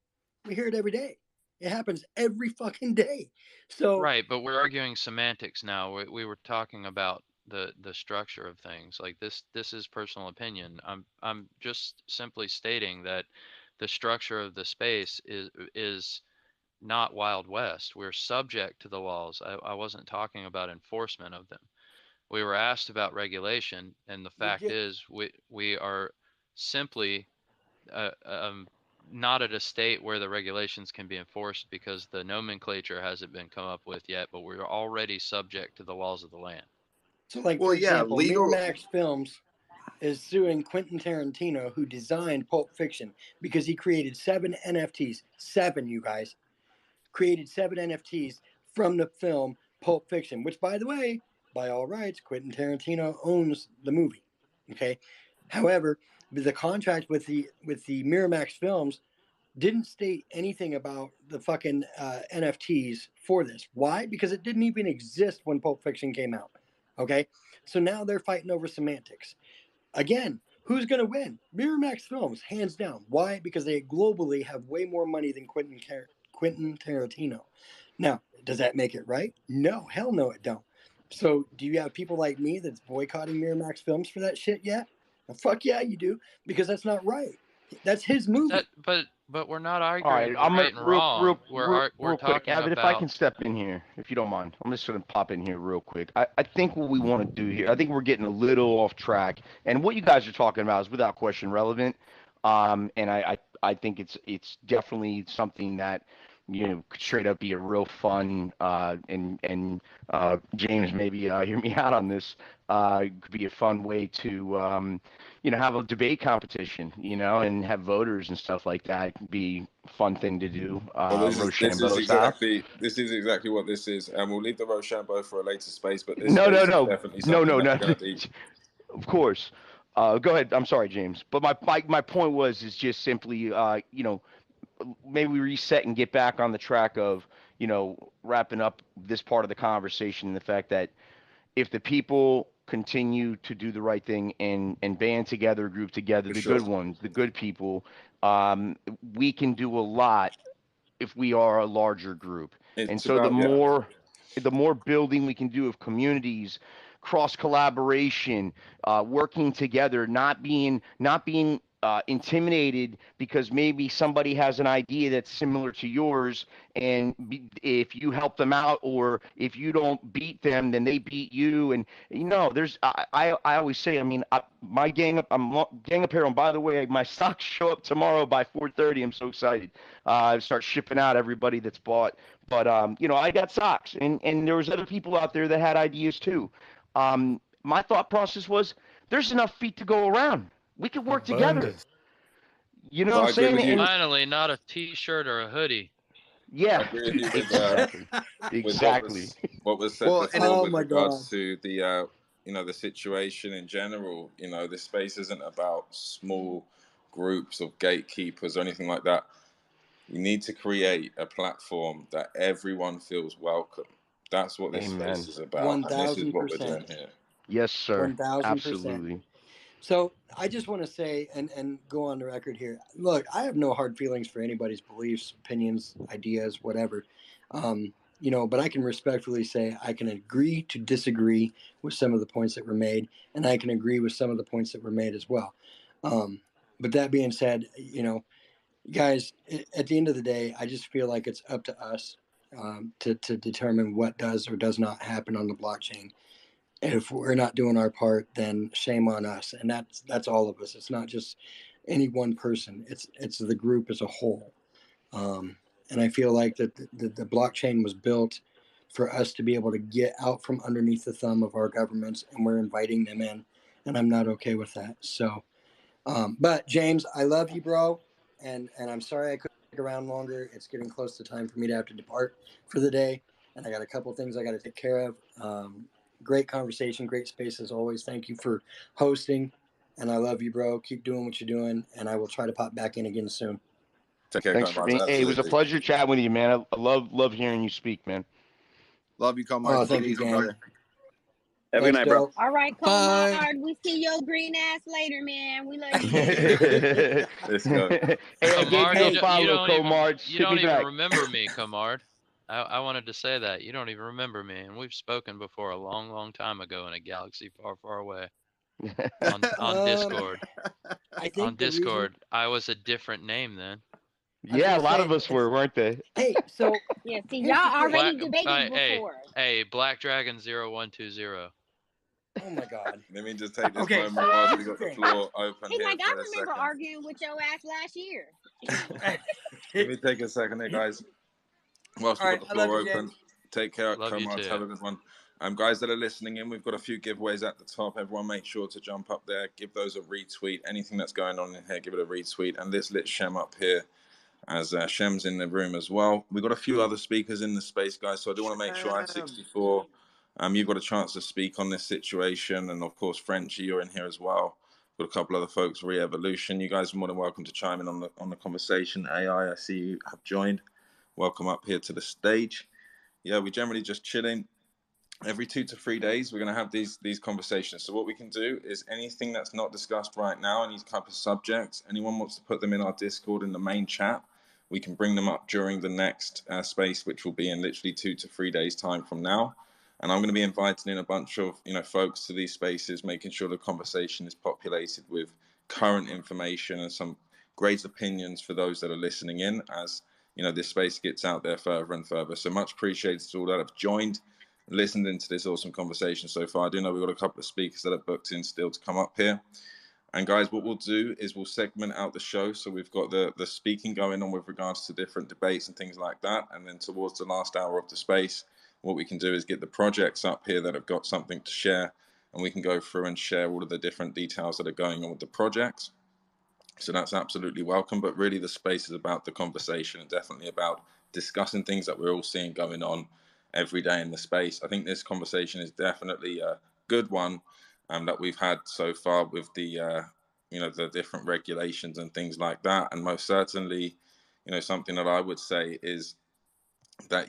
We hear it every day. It happens every fucking day. So right, but we're arguing semantics now. We were talking about the structure of things. Like this is personal opinion. I'm just simply stating that the structure of the space is not Wild West. We're subject to the laws. I wasn't talking about enforcement of them. We were asked about regulation, and the fact is we are simply not at a state where the regulations can be enforced because the nomenclature hasn't been come up with yet, but we're already subject to the laws of the land. So, like, for example, Miramax Films is suing Quentin Tarantino, who designed Pulp Fiction, because he created 7 NFTs. 7, you guys. Created 7 NFTs from the film Pulp Fiction, which, by the way, by all rights, Quentin Tarantino owns the movie. Okay. However, the contract with the Miramax Films didn't state anything about the fucking NFTs for this. Why? Because it didn't even exist when Pulp Fiction came out. Okay. So now they're fighting over semantics. Again, who's going to win? Miramax Films, hands down. Why? Because they globally have way more money than Quentin Tarantino. Now, does that make it right? No, hell no, it don't. So, do you have people like me that's boycotting Miramax Films for that shit yet? Well, fuck yeah, you do, because that's not right. That's his movie. But we're not All right, arguing I'm right gonna and wrong. We're real quick, talking Avid, if I about. can step in here, if you don't mind, I'm just gonna pop in here real quick. I think what we want to do here, I think we're getting a little off track, and what you guys are talking about is without question relevant. And I think it's definitely something that could straight up be a real fun and James, maybe hear me out on this. Could be a fun way to have a debate competition, and have voters and stuff like that. It could be a fun thing to do. Well, this is Rochambeau style. exactly what this is, and we'll leave the Rochambeau for a later space. But this No, space is definitely something that we're gonna do. Of course. Go ahead. I'm sorry, James. But my point is just simply, maybe we reset and get back on the track of, wrapping up this part of the conversation and the fact that if the people continue to do the right thing and band together, group together, For the sure. good ones, the good people, we can do a lot if we are a larger group. And It's so the about more building we can do of communities, cross collaboration, working together, not being intimidated because maybe somebody has an idea that's similar to yours, and if you help them out or if you don't beat them, then they beat you. And there's I always say, my I'm gang apparel. And by the way, my stocks show up tomorrow by 4:30. I'm so excited. I start shipping out everybody that's bought. But I got socks, and there was other people out there that had ideas too. My thought process was, there's enough feet to go around. We could work together. You know Well, what I I'm agree saying? with you. And Finally, not a T-shirt or a hoodie. I yeah, agree with you with exactly. what was said Well, before oh with my regards God. to the the situation in general. This space isn't about small groups of gatekeepers or anything like that. You need to create a platform that everyone feels welcome. That's what this Amen. space is about, and this is what we're 1000%. doing here. Yes, sir. 1000%. Absolutely. So I just want to say and go on the record here. Look, I have no hard feelings for anybody's beliefs, opinions, ideas, whatever. But I can respectfully say I can agree to disagree with some of the points that were made, and I can agree with some of the points that were made as well. But that being said, guys, at the end of the day, I just feel like it's up to us to determine what does or does not happen on the blockchain. If we're not doing our part, then shame on us, and that's all of us. It's not just any one person. It's the group as a whole. And I feel like that the blockchain was built for us to be able to get out from underneath the thumb of our governments, and we're inviting them in, and I'm not okay with that. So, but James, I love you, bro, and I'm sorry I couldn't stick around longer. It's getting close to time for me to have to depart for the day, and I got a couple things I got to take care of. Great conversation, great space as always. Thank you for hosting, and I love you, bro. Keep doing what you're doing, and I will try to pop back in again soon. Take care, Thanks for comrades. being. Hey, it was a Absolutely. pleasure chatting with you, man. I love hearing you speak, man. Love you, comrade. Oh, thank you, Easy, gang. brother. Have a good night, bro. dope. All right, Bye. Comard. We see your green ass later, man. We love you. Let's go. Hey, I gave Comard, you you a follow, don't even Comard. you Hit don't me even back. remember me, Comard. I wanted to say that you don't even remember me, and we've spoken before a long time ago in a galaxy far away on Discord. I think On the reason Discord, I was a different name then. I was Yeah, a gonna lot say of us were, weren't they? Hey, so Yeah, see, here's y'all the thing. already debated before. Hey, Black Dragon 0120. Oh my God. Let me just take this Okay, moment so whilst here's we the got the thing. floor open He here like, I for a remember second. arguing with your ass last year. Let me take a second here, guys. Whilst All we've right, got the I love floor you, open, James. take care, Love you comrades. too. Have a good one. Guys that are listening in, we've got a few giveaways at the top. Everyone make sure to jump up there, give those a retweet. Anything that's going on in here, give it a retweet. And let's lit Shem up here, as Shem's in the room as well. We've got a few other speakers in the space, guys, so I do want to make sure I-64, you've got a chance to speak on this situation. And of course, Frenchie, you're in here as well. Got a couple other folks, Re-Evolution. You guys are more than welcome to chime in on the conversation. AI, I see you have joined. Welcome up here to the stage. Yeah, we're generally just chilling. Every 2 to 3 days, we're going to have these conversations. So what we can do is anything that's not discussed right now, any type of subjects, anyone wants to put them in our Discord in the main chat, we can bring them up during the next space, which will be in literally 2 to 3 days time from now. And I'm going to be inviting in a bunch of folks to these spaces, making sure the conversation is populated with current information and some great opinions for those that are listening in, as this space gets out there further and further. So much appreciated to all that have joined, listened into this awesome conversation so far. I do know we've got a couple of speakers that are booked in still to come up here. And guys, what we'll do is we'll segment out the show. So we've got the speaking going on with regards to different debates and things like that. And then towards the last hour of the space, what we can do is get the projects up here that have got something to share. And we can go through and share all of the different details that are going on with the projects. So that's absolutely welcome. But really the space is about the conversation and definitely about discussing things that we're all seeing going on every day in the space. I think this conversation is definitely a good one that we've had so far with the the different regulations and things like that. And most certainly, something that I would say is that,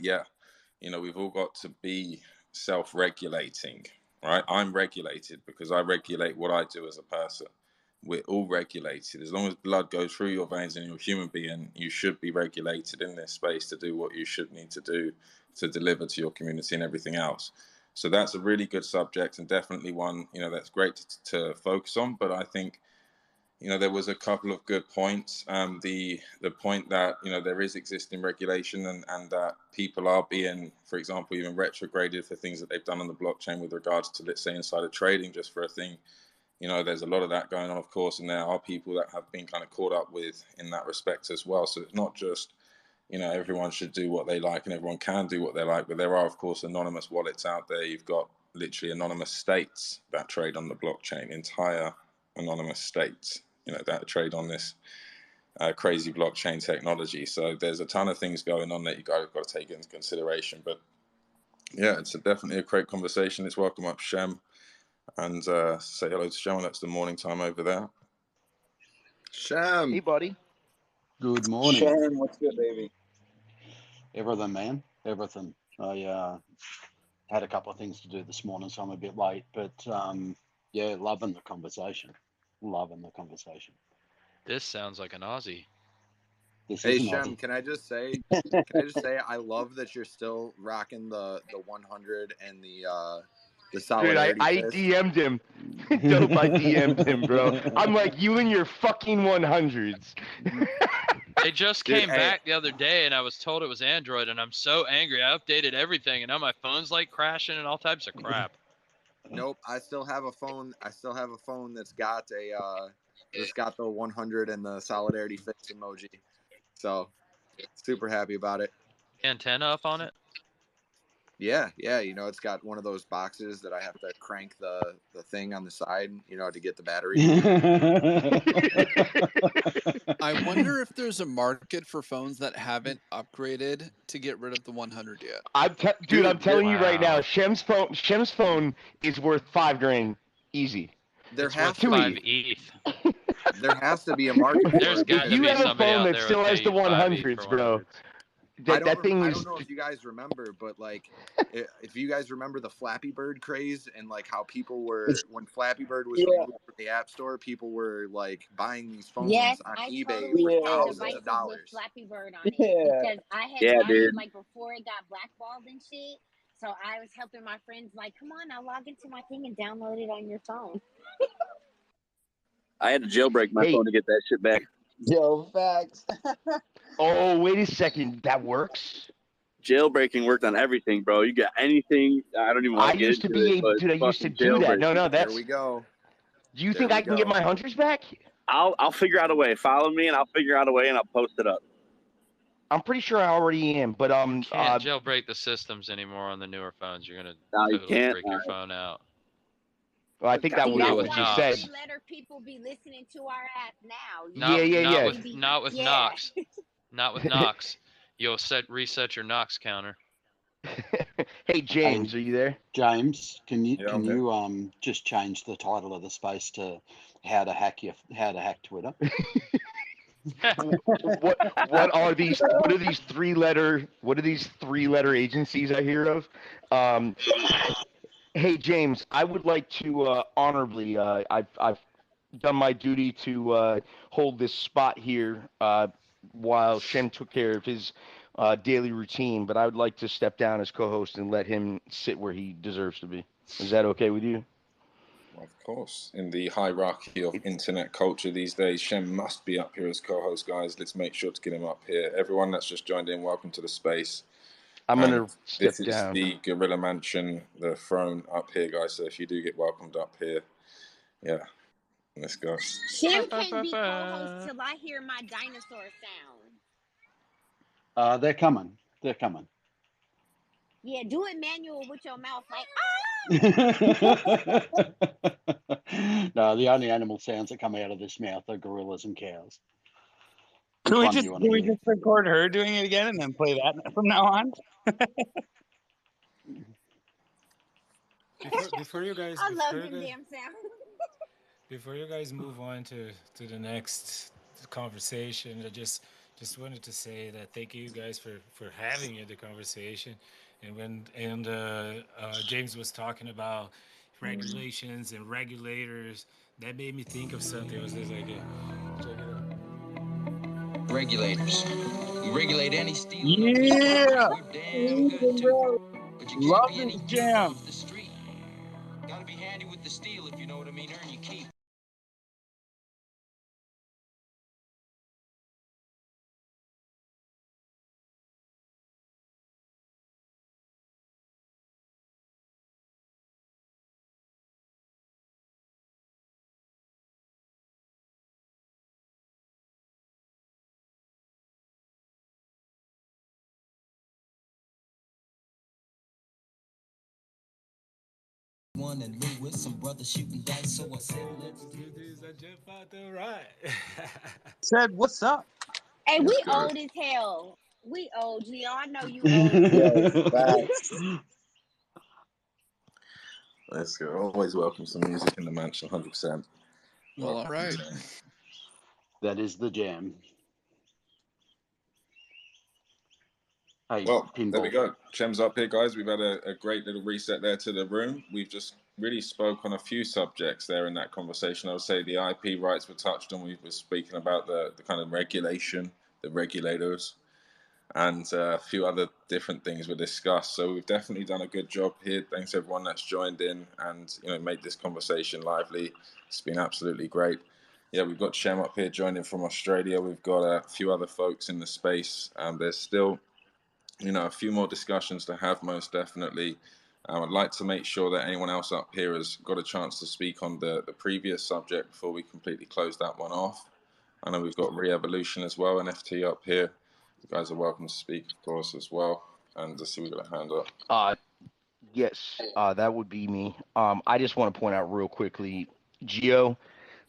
we've all got to be self-regulating, right? I'm regulated because I regulate what I do as a person. We're all regulated. As long as blood goes through your veins and you're a human being, you should be regulated in this space to do what you should need to do to deliver to your community and everything else. So that's a really good subject and definitely one, that's great to focus on. But I think, there was a couple of good points. The point that, there is existing regulation and that people are being, for example, even retrograded for things that they've done on the blockchain with regards to, let's say, insider trading, just for a thing. There's a lot of that going on, of course, and there are people that have been kind of caught up with in that respect as well. So it's not just, everyone should do what they like and everyone can do what they like, but there are, of course, anonymous wallets out there. You've got literally anonymous states that trade on the blockchain, entire anonymous states, that trade on this crazy blockchain technology. So there's a ton of things going on that you've got to take into consideration. But yeah, it's definitely a great conversation. Let's welcome up Shem. And say hello to Shem. That's the morning time over there. Shem. Hey, buddy. Good morning. Sharon, what's good, baby? Everything, man. Everything. I had a couple of things to do this morning, so I'm a bit late. But yeah, loving the conversation. Loving the conversation. This sounds like an Aussie. This Hey is an Shem, Aussie. can I just say I love that you're still rocking the 100 and the Dude, solidarity I fist. DM'd him. Dope, I DM'd him, bro. I'm like, you and your fucking 100s. They just Dude, came back the other day, and I was told it was Android, and I'm so angry. I updated everything, and now my phone's like crashing and all types of crap. Nope, I still have a phone. That's got the 100 and the solidarity fist emoji. So super happy about it. Antenna up on it? Yeah. You know, it's got one of those boxes that I have to crank the thing on the side, you know, to get the battery. I wonder if there's a market for phones that haven't upgraded to get rid of the 100 yet. I'm telling you right now, Shem's phone is worth $5,000 easy. There It's has worth to 5 be. ETH. There has to be a market for There's it. got to You be have a somebody phone out that there still with has the 5 ETH 100s, for bro. 100s. That thing I is. don't know if you guys remember, but like, if you guys remember the Flappy Bird craze and like how people were when Flappy Bird was removed from the App Store, people were like buying these phones Yes, on I eBay totally for had thousands devices of with dollars. Flappy Bird on it because I had got it like before it got blackballed and shit. So I was helping my friends like, come on, I'll log into my thing and download it on your phone. I had to jailbreak my phone to get that shit back. Yo, facts. Oh, wait a second. That works? Jailbreaking worked on everything, bro. You got anything? I don't even want to get into it, but I used to fucking do that. jailbreak. No, that's. There we go. Do you think I can get my 100s back? I'll figure out a way. Follow me, and I'll figure out a way, and I'll post it up. I'm pretty sure I already am, but You can't jailbreak the systems anymore on the newer phones. You're gonna totally break your phone out. Well, I think that was what you said. Letter people be listening to our app now. Not with Knox. Not with Knox. You'll reset your Knox counter. Hey James, are you there? James, can you I'm here. just change the title of the space to how to hack Twitter? what are these 3-letter agencies I hear of? Hey James, I would like to honorably I've done my duty to hold this spot here while Shem took care of his daily routine, but I would like to step down as co-host and let him sit where he deserves to be. Is that okay with you? Of course. In the hierarchy of internet culture these days, Shem must be up here as co-host, guys. Let's make sure to get him up here. Everyone that's just joined in, welcome to the space. I'm going to step This is down. the Gorilla Mansion, the throne up here, guys. So if you do get welcomed up here, yeah, let's go. Shem can't be co-host till I hear my dinosaur sound. They're coming. They're coming. Yeah, do it manual with your mouth like, No, the only animal sounds that come out of this mouth are gorillas and cows. Can we just record her doing it again and then play that from now on? Before you guys, I love them damn sound. Before you guys move on to the next conversation, I just wanted to say that thank you guys for having the conversation. And when James was talking about regulations and regulators, that made me think of something. It was just like, check it out. Regulators. We regulate any steel. Yeah. We're damn good too. But you Love can't be any this geek jam. off the street. Gotta be handy with the steel, if you know what I mean. Earn your keep. One and me with some brothers shooting dice, so I said, let's do this. I jump out the right. Said, what's up? Hey, we old as hell. We old, Gio. I know you old. Let's go. Always welcome some music in the mansion, 100%. Well, all right. That is the jam. Hey, Well, there we pinball. go. Shem's up here, guys. We've had a great little reset there to the room. We've just really spoke on a few subjects there in that conversation. I would say the IP rights were touched on. We were speaking about the kind of regulation, the regulators, and a few other different things were discussed. So we've definitely done a good job here. Thanks everyone that's joined in and made this conversation lively. It's been absolutely great. Yeah, we've got Shem up here joining from Australia. We've got a few other folks in the space. There's still a few more discussions to have, most definitely. I'd like to make sure that anyone else up here has got a chance to speak on the previous subject before we completely close that one off. I know we've got Re-Evolution as well, NFT up here. You guys are welcome to speak, of course, as well. And I see we've got a hand up. Yes, that would be me. I just want to point out real quickly, Geo,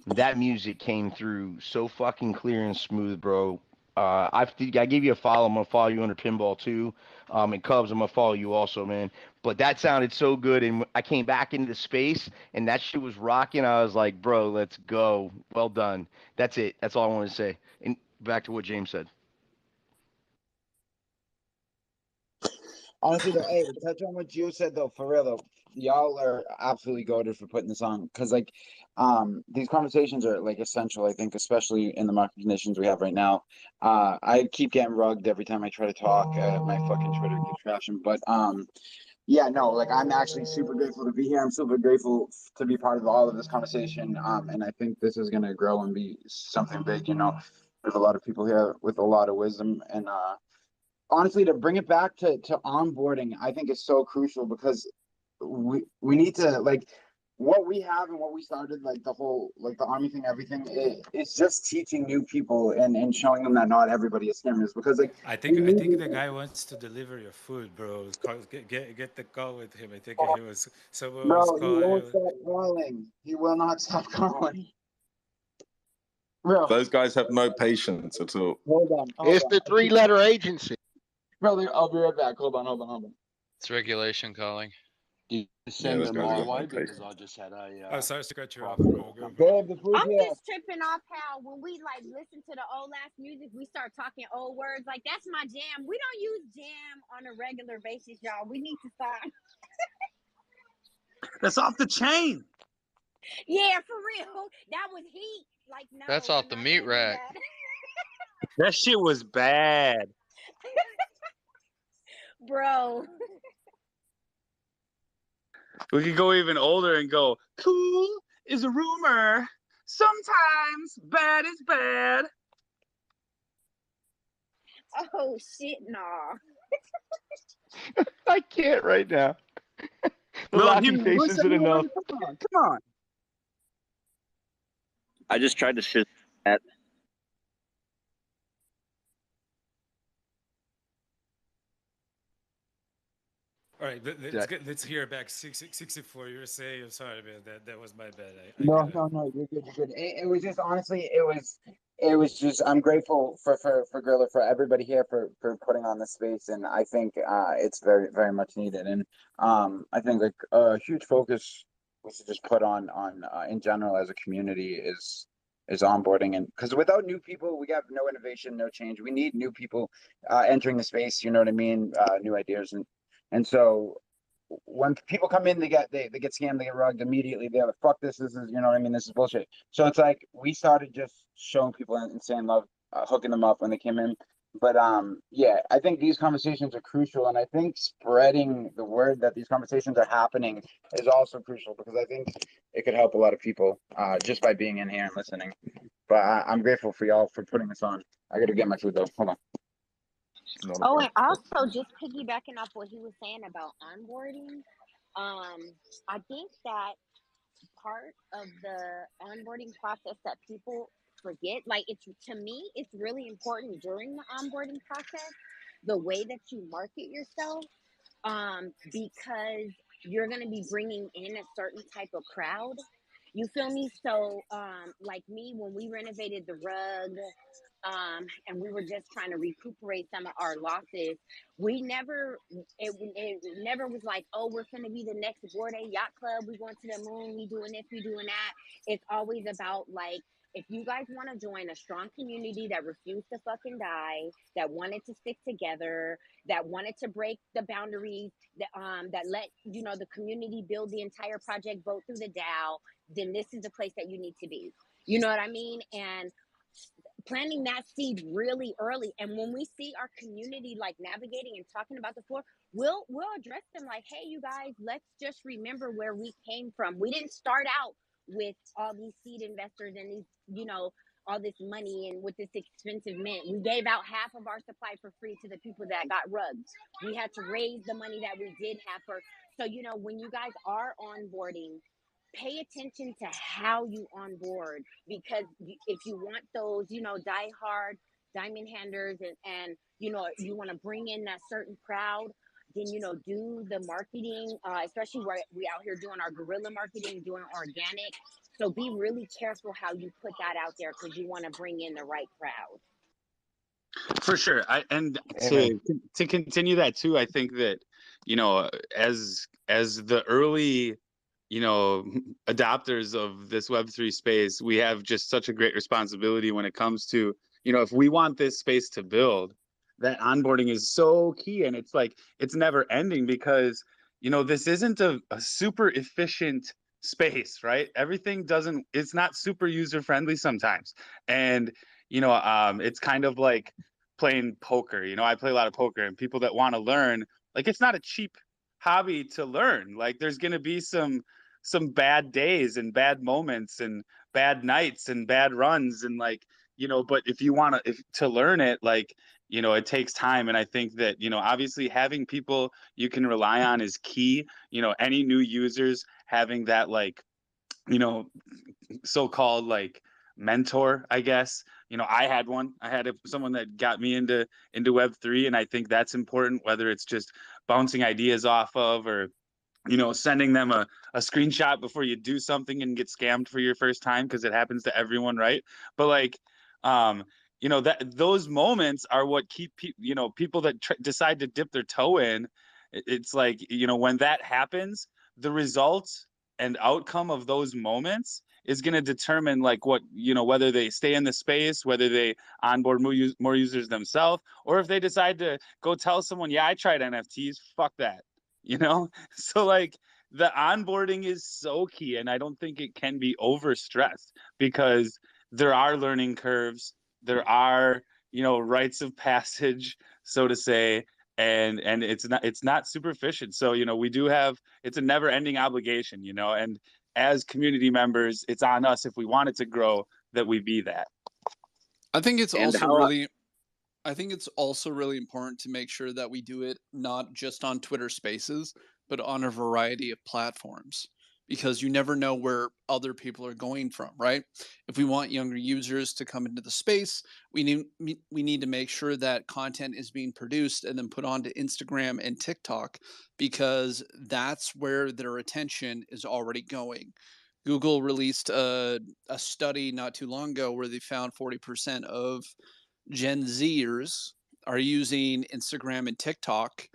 that music came through so fucking clear and smooth, bro. I gave you a follow. I'm gonna follow you under Pinball too. And Cubs, I'm gonna follow you also, man. But that sounded so good, and I came back into the space, and that shit was rocking. I was like, bro, let's go. Well done. That's it. That's all I want to say. And back to what James said. Honestly, though, hey, touch on what you said though. For real though, y'all are absolutely goated for putting this on because these conversations are like essential. I think, especially in the market conditions we have right now. I keep getting rugged every time I try to talk. My fucking Twitter keeps crashing, but yeah, no, like I'm actually super grateful to be here. I'm super grateful to be part of all of this conversation. And I think this is gonna grow and be something big. There's a lot of people here with a lot of wisdom and honestly, to bring it back to onboarding, I think is so crucial because we need to like what we have and what we started, like the whole like the army thing, everything. It's just teaching new people and showing them that not everybody is scammers because like I think the guy wants to deliver your food, bro. Get the call with him. I think he was someone was bro, he calling. won't stop calling. He will not stop calling. Bro, those guys have no patience at all. Hold on. It's the 3-letter agency. Brother, I'll be right back. Hold on. It's regulation calling. Do you send them my way because I just had a. Sorry to cut you off. Go. I'm just tripping off how when we like listen to the old ass music, we start talking old words. Like that's my jam. We don't use jam on a regular basis, y'all. We need to stop. That's off the chain. Yeah, for real. That was heat. Like no. That's off the meat rack. That shit was bad. Bro. We could go even older and go, cool is a rumor. Sometimes bad is bad. Oh, shit, nah. I can't right now. The Well, laughing face isn't enough. Come on. I just tried to shit at. All right, let's hear back 64. You were saying, I'm sorry, man. That was my bad. No, you're good. It was just honestly, it was just I'm grateful for Gorilla, for everybody here for putting on this space, and I think it's very very much needed, and I think like a huge focus we should just put on in general as a community is onboarding, and because without new people we have no innovation, no change. We need new people entering the space. You know what I mean? New ideas and so when people come in, they get scammed, they get rugged immediately. They're like, fuck this is, you know what I mean? This is bullshit. So it's like, we started just showing people insane love, hooking them up when they came in. But yeah, I think these conversations are crucial. And I think spreading the word that these conversations are happening is also crucial because I think it could help a lot of people just by being in here and listening. But I'm grateful for y'all for putting this on. I got to get my food though. Hold on. Oh, and also just piggybacking off what he was saying about onboarding, I think that part of the onboarding process that people forget, like to me, it's really important during the onboarding process, the way that you market yourself, because you're going to be bringing in a certain type of crowd. You feel me? So, like me, when we renovated the rug, and we were just trying to recuperate some of our losses, it never was like, oh, we're going to be the next Bored Ape Yacht Club. We going to the moon. We doing this, we doing that. It's always about like if you guys want to join a strong community that refused to fucking die, that wanted to stick together, that wanted to break the boundaries, that let the community build the entire project, vote through the DAO, then this is the place that you need to be. You know what I mean? And planting that seed really early, and when we see our community like navigating and talking about the floor, we'll address them like, hey, you guys, let's just remember where we came from. We didn't start out with all these seed investors and these all this money and with this expensive mint. We gave out half of our supply for free to the people that got rugs. We had to raise the money that we did have for. So when you guys are onboarding, pay attention to how you onboard, because if you want those die-hard diamond handers and you want to bring in that certain crowd, then do the marketing, especially where we out here doing our guerrilla marketing, doing organic. So be really careful how you put that out there, because you want to bring in the right crowd. For sure. To continue that too, I think that as the early adopters of this Web3 space, we have just such a great responsibility when it comes to if we want this space to build, that onboarding is so key. And it's never ending, because this isn't a super efficient space, right? Everything it's not super user friendly sometimes. And it's kind of like playing poker. I play a lot of poker, and people that want to learn, it's not a cheap hobby to learn. There's going to be some bad days and bad moments and bad nights and bad runs, and but if you want to learn it, it takes time. And I think that obviously having people you can rely on is key. Any new users having that so-called mentor, I guess. I had one. I had someone that got me into Web3, and I think that's important, whether it's just bouncing ideas off of, or sending them a screenshot before you do something and get scammed for your first time, because it happens to everyone, right? But that those moments are what keep people that decide to dip their toe in. It's when that happens, the results and outcome of those moments is going to determine what whether they stay in the space, whether they onboard more users themselves, or if they decide to go tell someone, yeah, I tried NFTs, fuck that. So the onboarding is so key, and I don't think it can be overstressed, because there are learning curves, there are rites of passage, so to say, and it's not super efficient. So we do have, it's a never ending obligation, and as community members, it's on us, if we want it to grow, that we be that. I think it's also really important to make sure that we do it not just on Twitter Spaces, but on a variety of platforms, because you never know where other people are going from, right? If we want younger users to come into the space, we need to make sure that content is being produced and then put onto Instagram and TikTok, because that's where their attention is already going. Google released a study not too long ago where they found 40% of Gen Zers are using Instagram and TikTok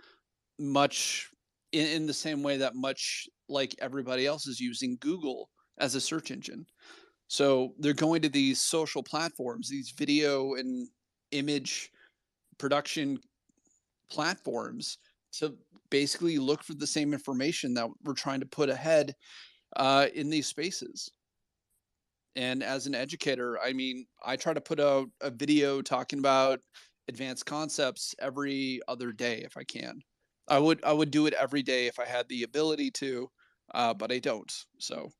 much in the same way that much like everybody else is using Google as a search engine. So they're going to these social platforms, these video and image production platforms, to basically look for the same information that we're trying to put ahead in these spaces. And as an educator, I mean, I try to put out a video talking about advanced concepts every other day if I can. I would do it every day if I had the ability to, but I don't. So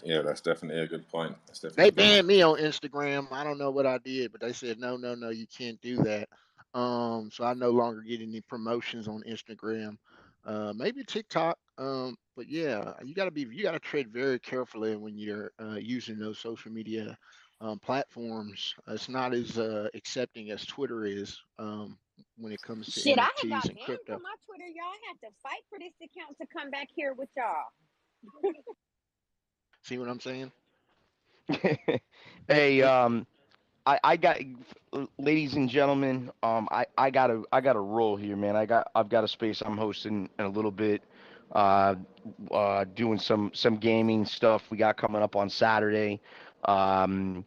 yeah, that's definitely a good point. They banned me on Instagram. I don't know what I did, but they said no, you can't do that. So I no longer get any promotions on Instagram. Maybe TikTok. But yeah, you gotta tread very carefully when you're using those social media platforms. It's not as accepting as Twitter is when it comes to Shit, I had NFTs got and banned crypto. from my Twitter, y'all. I had to fight for this account to come back here with y'all. See what I'm saying? Hey, I got, ladies and gentlemen, I got a roll here, man. I've got a space I'm hosting in a little bit. uh, doing some gaming stuff we got coming up on Saturday. Um,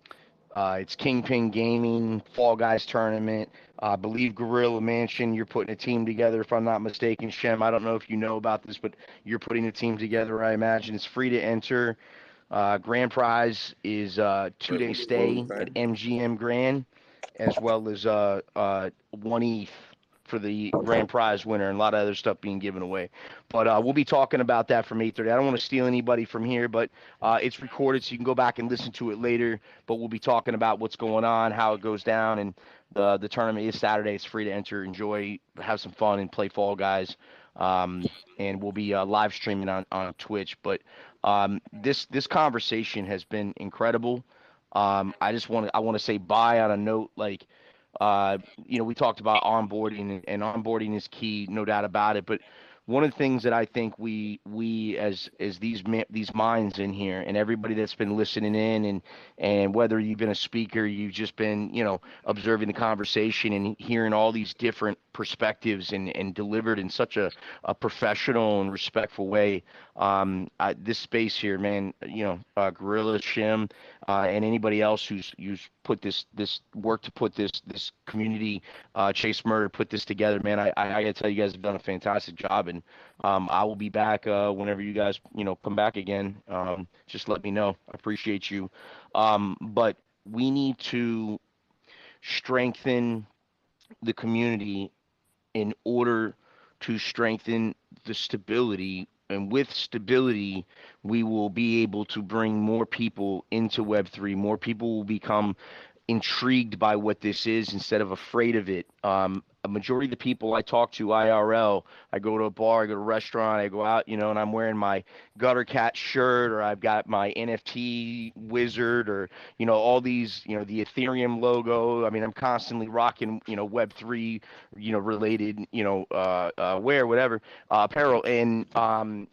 it's Kingpin Gaming Fall Guys tournament. I believe Gorilla Mansion, you're putting a team together, if I'm not mistaken. Shem, I don't know if you know about this, but you're putting a team together, I imagine. It's free to enter. Grand prize is 2-day stay at MGM Grand, as well as 1 ETH for the grand prize winner, and a lot of other stuff being given away. But we'll be talking about that from 8:30. I don't want to steal anybody from here, but it's recorded, so you can go back and listen to it later. But we'll be talking about what's going on, how it goes down, and the tournament is Saturday. It's free to enter, enjoy, have some fun, and play Fall Guys. And we'll be live streaming on Twitch. But this conversation has been incredible. I want to say bye on a note like, we talked about onboarding, and onboarding is key, no doubt about it. But one of the things that I think we as these minds in here, and everybody that's been listening in, and whether you've been a speaker, you've just been observing the conversation and hearing all these different perspectives, and delivered in such a professional and respectful way. This space here, man, Gorilla, Shim, and anybody else who's put this work to put this community, Chase Murder, put this together, man. I gotta tell you guys have done a fantastic job, and I will be back whenever you guys come back again. Just let me know. I appreciate you. But we need to strengthen the community in order to strengthen the stability. And with stability, we will be able to bring more people into Web3. More people will become intrigued by what this is instead of afraid of it. A majority of the people I talk to IRL, I go to a bar, I go to a restaurant, I go out, and I'm wearing my Gutter Cat shirt, or I've got my NFT wizard, or all these, the Ethereum logo. I mean, I'm constantly rocking, Web3, related, wear, whatever, apparel, and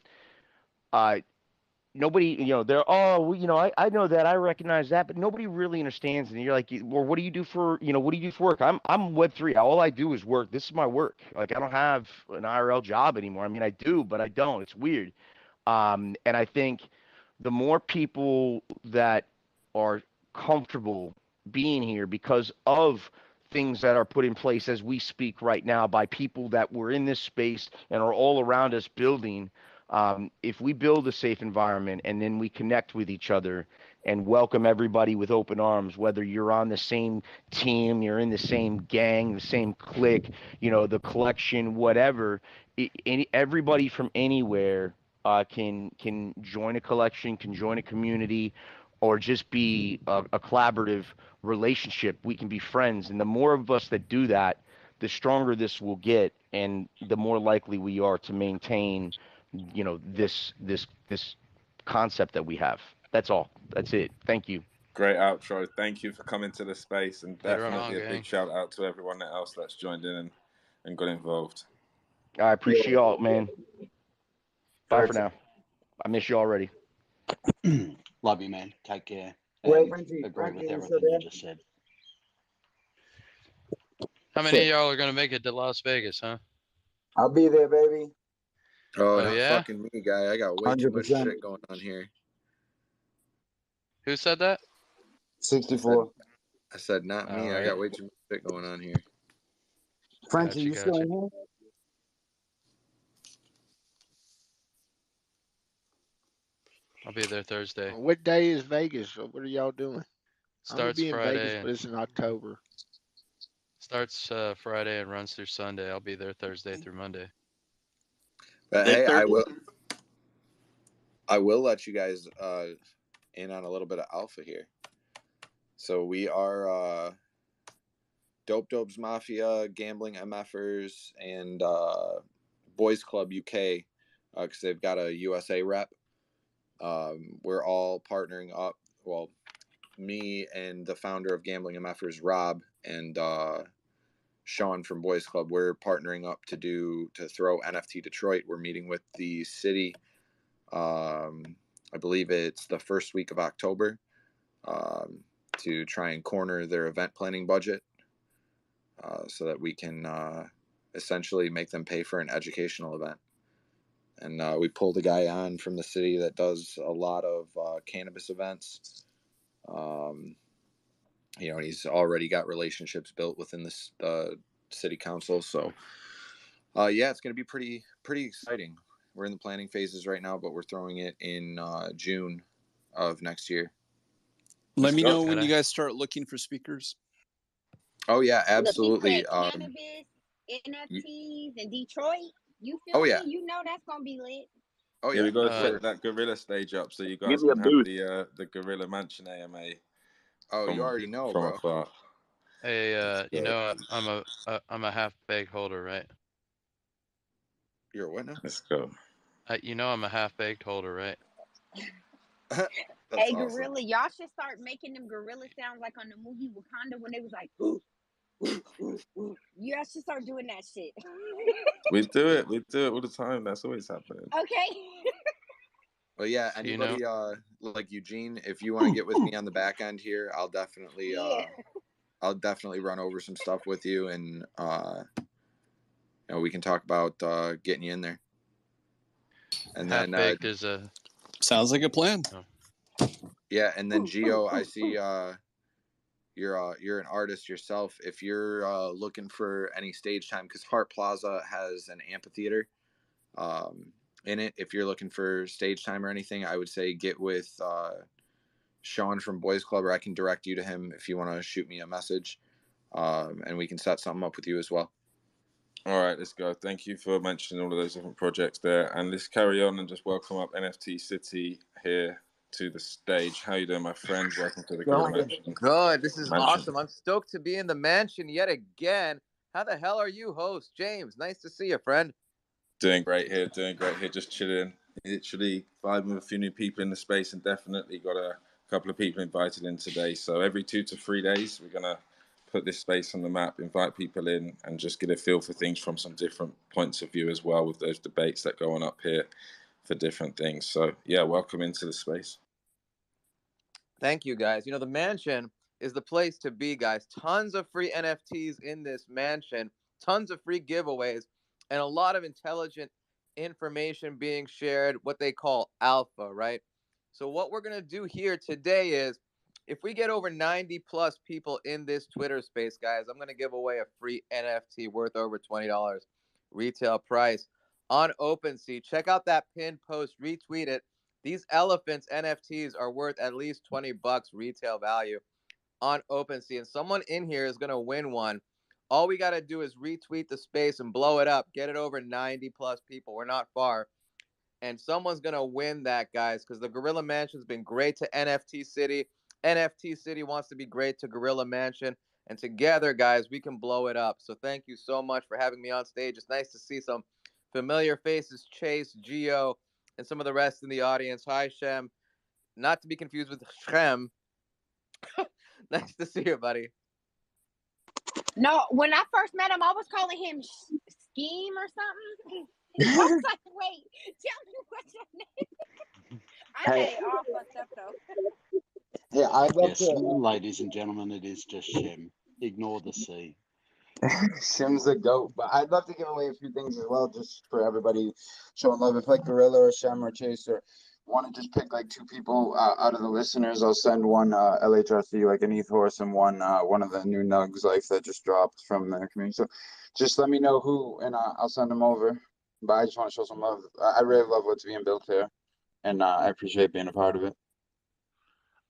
nobody, they're, oh, well, I know that, I recognize that, but nobody really understands. And you're like, well, what do you do for, what do you do for work? I'm Web3. All I do is work. This is my work. Like, I don't have an IRL job anymore. I mean, I do, but I don't. It's weird. And I think the more people that are comfortable being here because of things that are put in place as we speak right now by people that were in this space and are all around us building, if we build a safe environment and then we connect with each other and welcome everybody with open arms, whether you're on the same team, you're in the same gang, the same clique, the collection, whatever, everybody from anywhere can join a collection, can join a community, or just be a collaborative relationship. We can be friends, and the more of us that do that, the stronger this will get, and the more likely we are to maintain this concept that we have. That's all. That's it. Thank you. Great outro. Thank you for coming to the space, and Later definitely on, a big shout out to everyone else that's joined in and got involved. I appreciate y'all, man. Bye for now. I miss you already. Love you, man. Take care. Wait, And Frenchie, agree with Frenchie, you everything still you there? just said. How many of y'all are going to make it to Las Vegas, huh? I'll be there, baby. Oh, Oh, not yeah? fucking me, guy. I got way too much 100%. shit going on here. Who said that? 64. I said not me. All I got right. way too much shit going on here. Frenchie, Gotcha, you still gotcha. in here? I'll be there Thursday. What day is Vegas? Or what are y'all doing? I'm gonna Starts be in Vegas, Friday. but it's in October. Starts Friday and runs through Sunday. I'll be there Thursday through Monday. But hey, I will let you guys in on a little bit of alpha here. So we are Dope Dopes Mafia, Gambling MFers, and Boys Club UK, because they've got a USA rep. We're all partnering up. Well, me and the founder of Gambling MFers, Rob, and Sean from Boys Club, we're partnering up to throw NFT Detroit. We're meeting with the city. I believe it's the first week of October, to try and corner their event planning budget, so that we can essentially make them pay for an educational event. and we pulled a guy on from the city that does a lot of cannabis events. And he's already got relationships built within this city council. So, yeah, it's going to be pretty exciting. We're in the planning phases right now, but we're throwing it in June of next year. Let me know when you guys start looking for speakers. Oh yeah, Look, absolutely. he said cannabis, NFTs, and Detroit. You feel Oh me? yeah. You know that's gonna be lit. Oh Yeah, yeah. we got to set that gorilla stage up so you guys Give me a can have booth. the Gorilla Mansion AMA. Oh, you already know, bro. Afar. Hey, I'm a half baked holder, right? You're what now? Let's go. I'm a half baked holder, right? Hey, awesome. Gorilla, y'all should start making them gorilla sounds like on the movie Wakanda when they was like, ooh, ooh, ooh, ooh. Y'all should start doing that shit. We do it all the time. That's always happening. Okay. But yeah, anybody like Eugene, if you want to get with me on the back end here, I'll definitely run over some stuff with you, and we can talk about getting you in there. And half then baked is a sounds like a plan. Yeah, and then Gio, I see you're an artist yourself. If you're looking for any stage time, because Hart Plaza has an amphitheater in it. If you're looking for stage time or anything, I would say get with Sean from Boys Club, or I can direct you to him if you want to shoot me a message, and we can set something up with you as well. All right, let's go. Thank you for mentioning all of those different projects there, and let's carry on and just welcome up NFT City here to the stage. How you doing, my friend? Welcome to the Mansion. Good. This is awesome. I'm stoked to be in the mansion yet again. How the hell are you, host James? Nice to see you, friend. Doing great here. Just chilling. Literally vibing with a few new people in the space, and definitely got a couple of people invited in today. So every 2 to 3 days, we're gonna put this space on the map, invite people in, and just get a feel for things from some different points of view as well, with those debates that go on up here for different things. So yeah, welcome into the space. Thank you, guys. The mansion is the place to be, guys. Tons of free NFTs in this mansion, tons of free giveaways, and a lot of intelligent information being shared, what they call alpha, right? So what we're going to do here today is, if we get over 90 plus people in this Twitter space, guys, I'm going to give away a free NFT worth over $20 retail price on OpenSea. Check out that pinned post, retweet it. These elephants NFTs are worth at least $20 retail value on OpenSea, and someone in here is going to win one. All we got to do is retweet the space and blow it up. Get it over 90 plus people. We're not far. And someone's going to win that, guys, because the Gorilla Mansion's been great to NFT City. NFT City wants to be great to Gorilla Mansion. And together, guys, we can blow it up. So thank you so much for having me on stage. It's nice to see some familiar faces, Chase, Gio, and some of the rest in the audience. Hi, Shem. Not to be confused with Shem. Nice to see you, buddy. No, when I first met him, I was calling him Scheme or something. I was like, wait, tell me what's your name. I had it all fucked up, though. Yeah, I'd love to. Ladies and gentlemen, it is just Shem. Ignore the C. Shim's the goat, but I'd love to give away a few things as well, just for everybody showing love. If like Gorilla or Shem or Chase or want to just pick like 2 people out of the listeners, I'll send one LHRC, like an ETH horse, and one of the new nugs like that just dropped from their community. So just let me know who, and I'll send them over. But I just want to show some love. I really love what's being built here, and I appreciate being a part of it.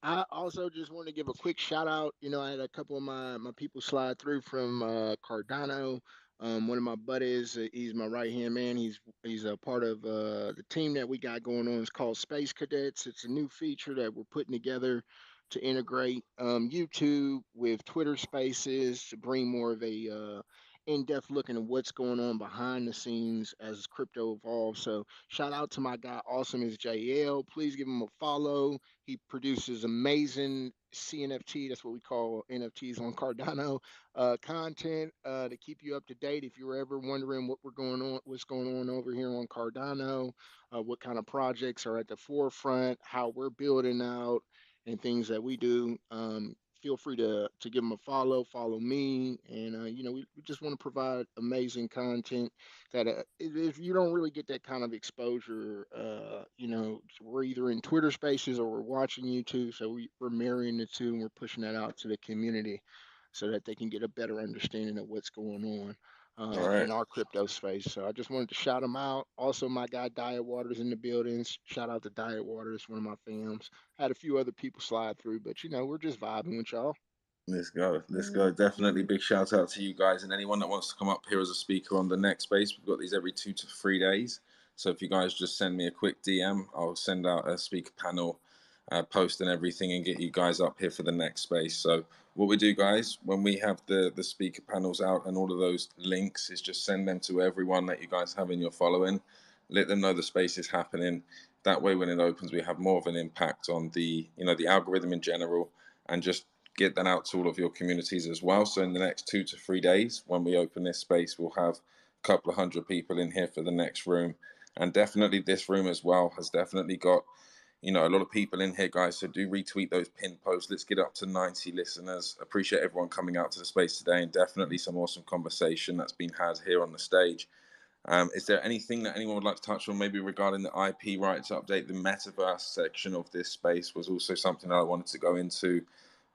I also just want to give a quick shout out. I had a couple of my people slide through from Cardano. One of my buddies, he's my right hand man. He's a part of the team that we got going on. It's called Space Cadets. It's a new feature that we're putting together to integrate YouTube with Twitter Spaces to bring more of a in-depth look into what's going on behind the scenes as crypto evolves. So shout out to my guy Awesomeisjayell. Please give him a follow. He produces amazing CNFT, that's what we call NFTs on Cardano, content to keep you up to date. If you're ever wondering what's going on over here on Cardano, what kind of projects are at the forefront, how we're building out, and things that we do, feel free to give them a follow me, and we just want to provide amazing content that if you don't really get that kind of exposure, we're either in Twitter Spaces or we're watching YouTube, so we're marrying the two and we're pushing that out to the community so that they can get a better understanding of what's going on All right. in our crypto space. So I just wanted to shout them out. Also, my guy Diet Waters in the buildings. Shout out to Diet Waters, one of my fams. Had a few other people slide through, but we're just vibing with y'all. Let's go. Let's go. Definitely big shout out to you guys and anyone that wants to come up here as a speaker on the next space. We've got these every 2 to 3 days. So if you guys just send me a quick DM, I'll send out a speaker panel post and everything and get you guys up here for the next space. So what we do, guys, when we have the speaker panels out and all of those links, is just send them to everyone that you guys have in your following. Let them know the space is happening. That way, when it opens, we have more of an impact on the algorithm in general, and just get that out to all of your communities as well. So in the next 2 to 3 days, when we open this space, we'll have a couple of hundred people in here for the next room. And definitely this room as well has definitely got, a lot of people in here, guys. So do retweet those pinned posts. Let's get up to 90 listeners. Appreciate everyone coming out to the space today, and definitely some awesome conversation that's been had here on the stage. Is there anything that anyone would like to touch on, maybe regarding the IP rights update? The metaverse section of this space was also something that I wanted to go into,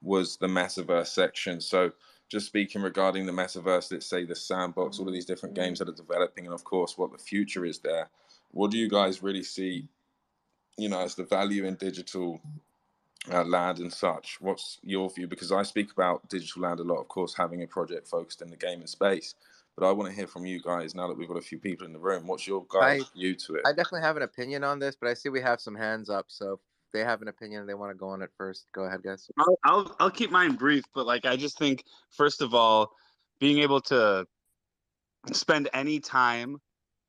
was the metaverse section. So just speaking regarding the metaverse, let's say the sandbox, all of these different games that are developing, and of course what the future is there. What do you guys really see, as the value in digital land and such? What's your view? Because I speak about digital land a lot, of course, having a project focused in the gaming space. But I want to hear from you guys now that we've got a few people in the room. What's your guys' view to it? I definitely have an opinion on this, but I see we have some hands up. So if they have an opinion and they want to go on it first, go ahead, guys. I'll keep mine brief, but I just think, first of all, being able to spend any time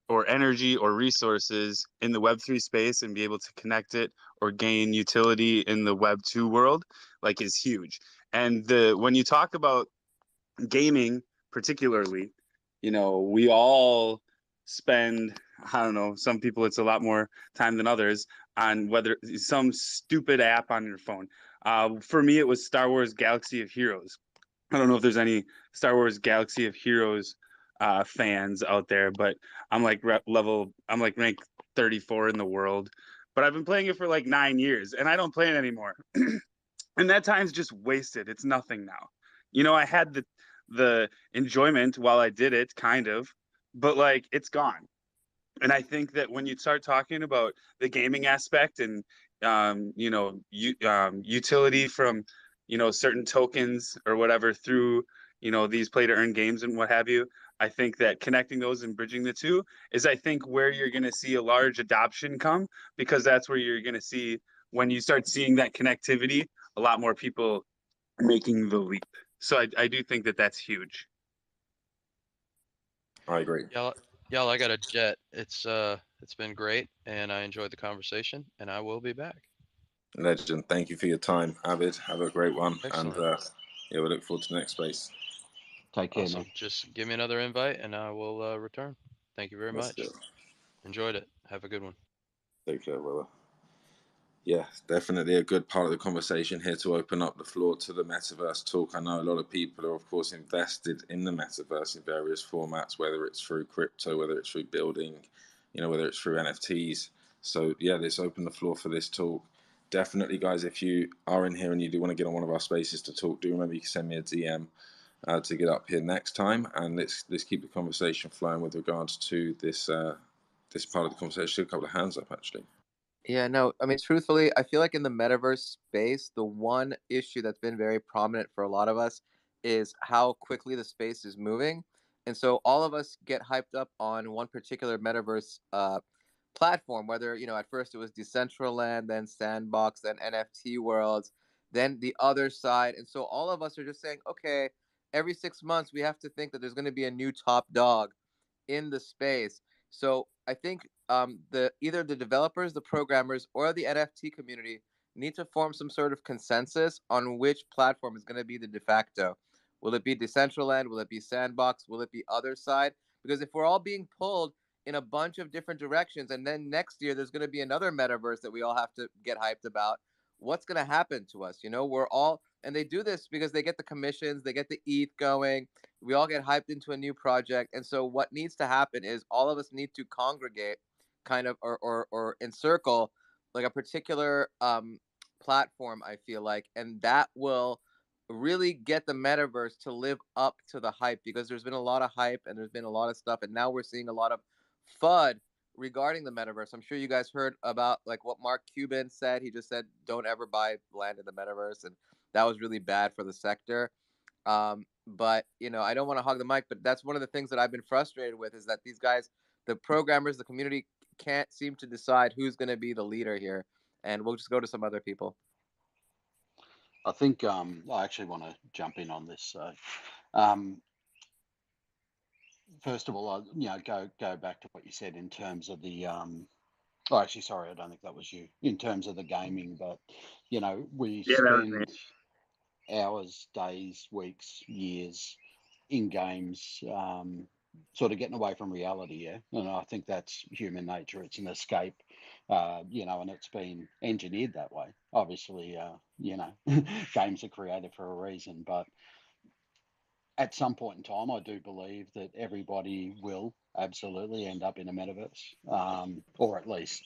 or energy or resources in the Web3 space and be able to connect it or gain utility in the Web2 world, is huge. And when you talk about gaming particularly, we all spend, I don't know, some people it's a lot more time than others on whether some stupid app on your phone. For me, it was Star Wars Galaxy of Heroes. I don't know if there's any Star Wars Galaxy of Heroes fans out there, but I'm ranked 34 in the world. But I've been playing it for 9 years, and I don't play it anymore. And that time's just wasted. It's nothing now. I had the enjoyment while I did it, kind of, but it's gone. And I think that when you start talking about the gaming aspect and utility from certain tokens or whatever through these play to earn games and what have you, I think that connecting those and bridging the two is, I think, where you're going to see a large adoption come, because that's where you're going to see, when you start seeing that connectivity, a lot more people making the leap. So I do think that that's huge. I agree. Y'all, I got a jet. It's been great, and I enjoyed the conversation, and I will be back. Legend. Thank you for your time, Abid. Have a great one. Excellent. And we look forward to the next space. Take care, Awesome. man. Just give me another invite, and I will return. Thank you very much. Enjoyed it. Have a good one. Take care, brother. Yeah, definitely a good part of the conversation here to open up the floor to the metaverse talk. I know a lot of people are, of course, invested in the metaverse in various formats, whether it's through crypto, whether it's through building, whether it's through NFTs. So yeah, let's open the floor for this talk. Definitely, guys, if you are in here and you do want to get on one of our spaces to talk, do remember you can send me a DM to get up here next time, and let's keep the conversation flowing with regards to this this part of the conversation. A couple of hands up, actually. Yeah, no, I mean, truthfully, I feel like in the metaverse space, the one issue that's been very prominent for a lot of us is how quickly the space is moving. And so all of us get hyped up on one particular metaverse platform, whether, at first it was Decentraland, then Sandbox, then NFT Worlds, then the other side. And so all of us are just saying, okay, every 6 months we have to think that there's going to be a new top dog in the space. So I think either the developers, the programmers, or the NFT community need to form some sort of consensus on which platform is going to be the de facto. Will it be Decentraland? Will it be Sandbox? Will it be other side? Because if we're all being pulled in a bunch of different directions, and then next year there's going to be another metaverse that we all have to get hyped about, what's going to happen to us? We're all And they do this because they get the commissions, they get the ETH going. We all get hyped into a new project. And so what needs to happen is all of us need to congregate kind of or encircle like a particular platform, I feel like, and that will really get the metaverse to live up to the hype, because there's been a lot of hype and there's been a lot of stuff, and now we're seeing a lot of FUD regarding the metaverse. I'm sure you guys heard about like what Mark Cuban said. He just said, don't ever buy land in the metaverse, and that was really bad for the sector. But you know, I don't want to hog the mic, but that's one of the things that I've been frustrated with, is that these guys, the programmers, the community, can't seem to decide who's going to be the leader here, and we'll just go to some other people. I think I actually want to jump in on this. So, first of all, go back to what you said in terms of the. Oh, actually, sorry, I don't think that was you. In terms of the gaming, but we spend hours, days, weeks, years in games, sort of getting away from reality. Yeah, and I think that's human nature. It's an escape, and it's been engineered that way. Obviously, games are created for a reason, but at some point in time, I do believe that everybody will absolutely end up in a metaverse, or at least,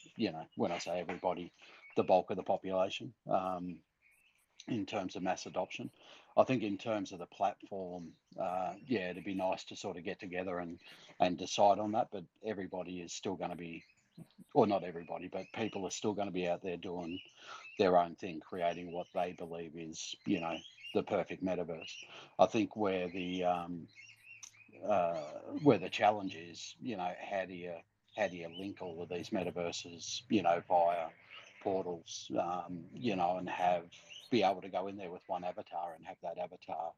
when I say everybody, the bulk of the population, in terms of mass adoption. I think in terms of the platform, it'd be nice to sort of get together and decide on that, but everybody is still going to be, or not everybody, but people are still going to be out there doing their own thing, creating what they believe is, the perfect metaverse. I think where the challenge is, how do you link all of these metaverses, via portals, and be able to go in there with one avatar and have that avatar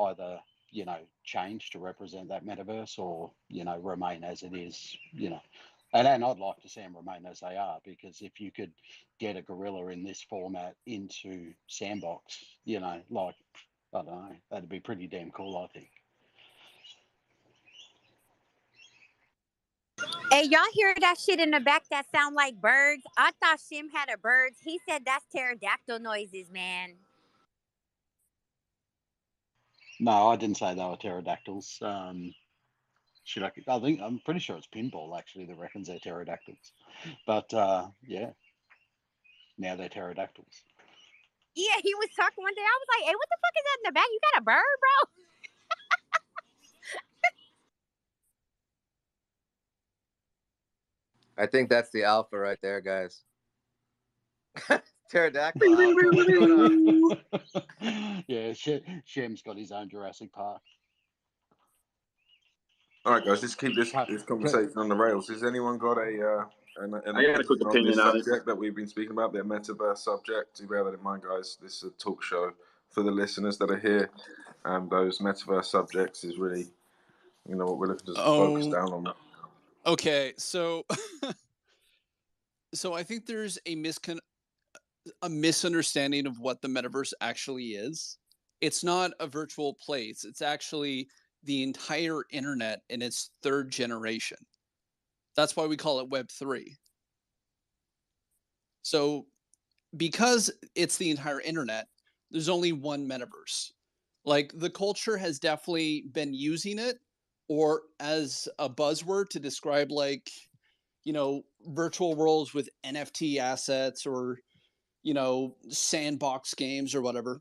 either, change to represent that metaverse, or, remain as it is, And I'd like to see them remain as they are, because if you could get a gorilla in this format into Sandbox, like, I don't know, that'd be pretty damn cool, I think. Hey, y'all hear that shit in the back that sound like birds? I thought Shim had a bird. He said that's pterodactyl noises, man. No, I didn't say they were pterodactyls. I'm pretty sure it's Pinball actually that reckons they're pterodactyls. But yeah, now they're pterodactyls. Yeah, he was talking one day. I was like, hey, what the fuck is that in the back? You got a bird, bro? I think that's the alpha right there, guys. Pterodactyl alpha. What's going on? Yeah, Shem's got his own Jurassic Park. All right, guys, let's keep this conversation on the rails. Has anyone got an I got a quick on opinion this on it. subject that we've been speaking about, the metaverse subject? Do bear that in mind, guys. This is a talk show for the listeners that are here, and those metaverse subjects is really, what we're looking to focus down on. Okay, so I think there's a misunderstanding of what the metaverse actually is. It's not a virtual place. It's actually the entire internet in its third generation. That's why we call it Web3. So because it's the entire internet, there's only one metaverse. Like, the culture has definitely been using it, or as a buzzword to describe, like, virtual worlds with NFT assets, or, sandbox games or whatever.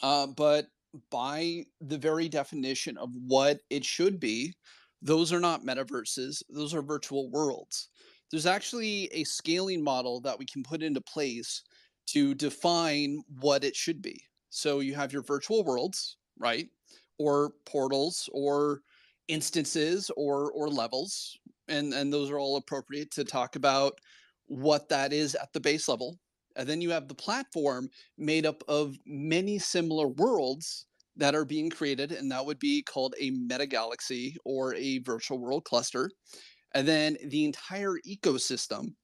But by the very definition of what it should be, those are not metaverses. Those are virtual worlds. There's actually a scaling model that we can put into place to define what it should be. So you have your virtual worlds, right? Or portals, or instances, or levels. And those are all appropriate to talk about what that is at the base level. And then you have the platform made up of many similar worlds that are being created, and that would be called a metagalaxy or a virtual world cluster. And then the entire ecosystem,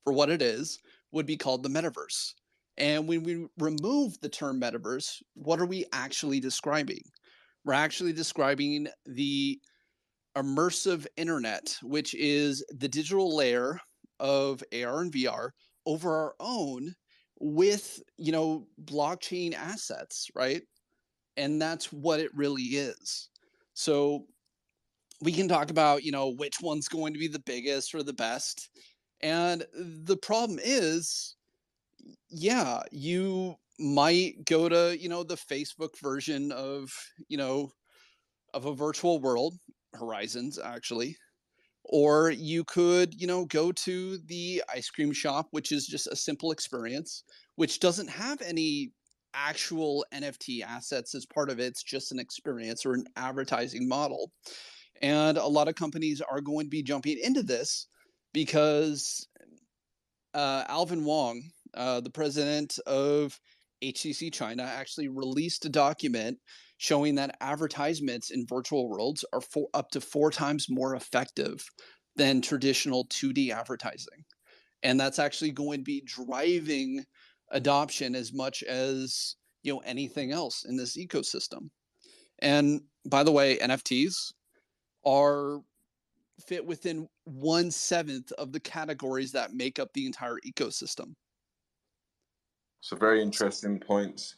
for what it is, would be called the metaverse. And when we remove the term metaverse, what are we actually describing? We're actually describing the immersive internet, which is the digital layer of AR and VR over our own, with, blockchain assets, right? And that's what it really is. So we can talk about, which one's going to be the biggest or the best. And the problem is, yeah, you might go to, the Facebook version of, of a virtual world, Horizons, actually. Or you could, go to the ice cream shop, which is just a simple experience, which doesn't have any actual NFT assets as part of it. It's just an experience or an advertising model. And a lot of companies are going to be jumping into this because Alvin Wong, the president of HCC China, actually released a document showing that advertisements in virtual worlds are up to 4 times more effective than traditional 2D advertising. And that's actually going to be driving adoption as much as anything else in this ecosystem. And by the way, NFTs are fit within 1/7 of the categories that make up the entire ecosystem. So very interesting points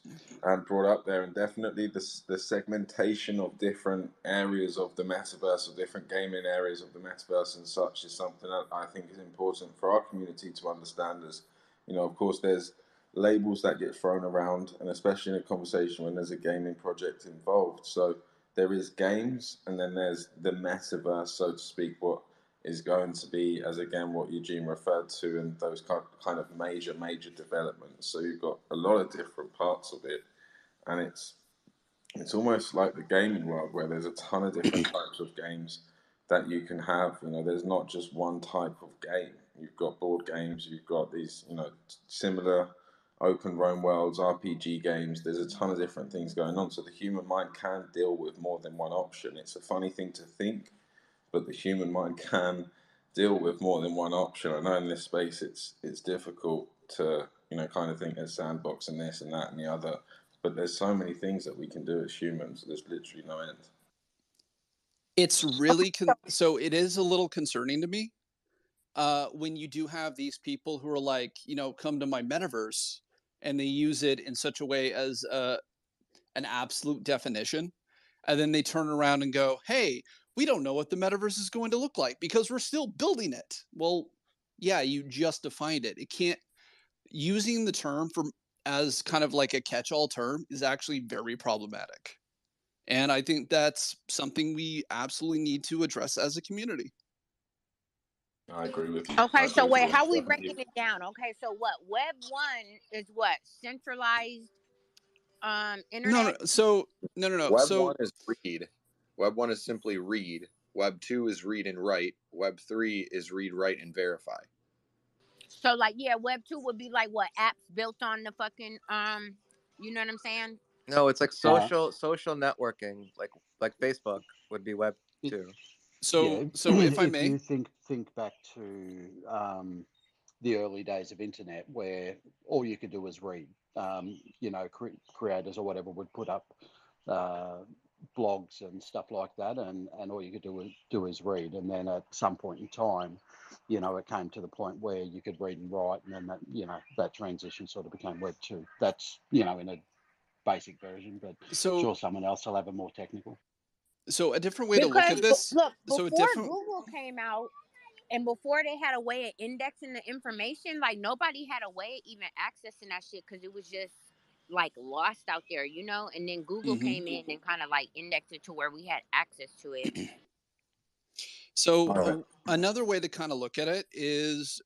brought up there, and definitely the segmentation of different areas of the metaverse, or different gaming areas of the metaverse and such, is something that I think is important for our community to understand. As of course, there's labels that get thrown around, and especially in a conversation when there's a gaming project involved. So there is games, and then there's the metaverse, so to speak, what is going to be, as again what Eugene referred to, and those kind of major developments. So you've got a lot of different parts of it, and it's almost like the gaming world, where there's a ton of different types of games that you can have. There's not just one type of game. You've got board games, you've got these similar open roam worlds, RPG games. There's a ton of different things going on, so the human mind can deal with more than one option. It's a funny thing to think, but the human mind can deal with more than one option. I know in this space it's difficult to kind of think there's sandbox and this and that and the other, but there's so many things that we can do as humans. There's literally no end. It's really so it is a little concerning to me when you do have these people who are like, come to my metaverse, and they use it in such a way as an absolute definition, and then they turn around and go, hey, we don't know what the metaverse is going to look like because we're still building it. Well, yeah, you just defined it. It can't, using the term as kind of like a catch-all term is actually very problematic. And I think that's something we absolutely need to address as a community. I agree with you. Okay, so wait, how are we breaking it down? Okay, so what? Web 1 is what? Centralized internet? No. Web 1 is read. Web 1 is simply read. Web 2 is read and write. Web 3 is read, write, and verify. So Web 2 would be like what, apps built on the fucking you know what I'm saying? No, it's like social networking, like Facebook would be Web 2. So if I may, you think back to the early days of internet, where all you could do was read. Creators or whatever would put up blogs and stuff like that, and all you could do is read. And then at some point in time, it came to the point where you could read and write, and then that transition sort of became Web 2. That's in a basic version, but sure, someone else will have a more technical. So a different way to look at this. Look, before Google came out, and before they had a way of indexing the information, like nobody had a way of even accessing that shit because it was just like lost out there, and then Google came in and kind of like indexed it to where we had access to it. So another way to kind of look at it is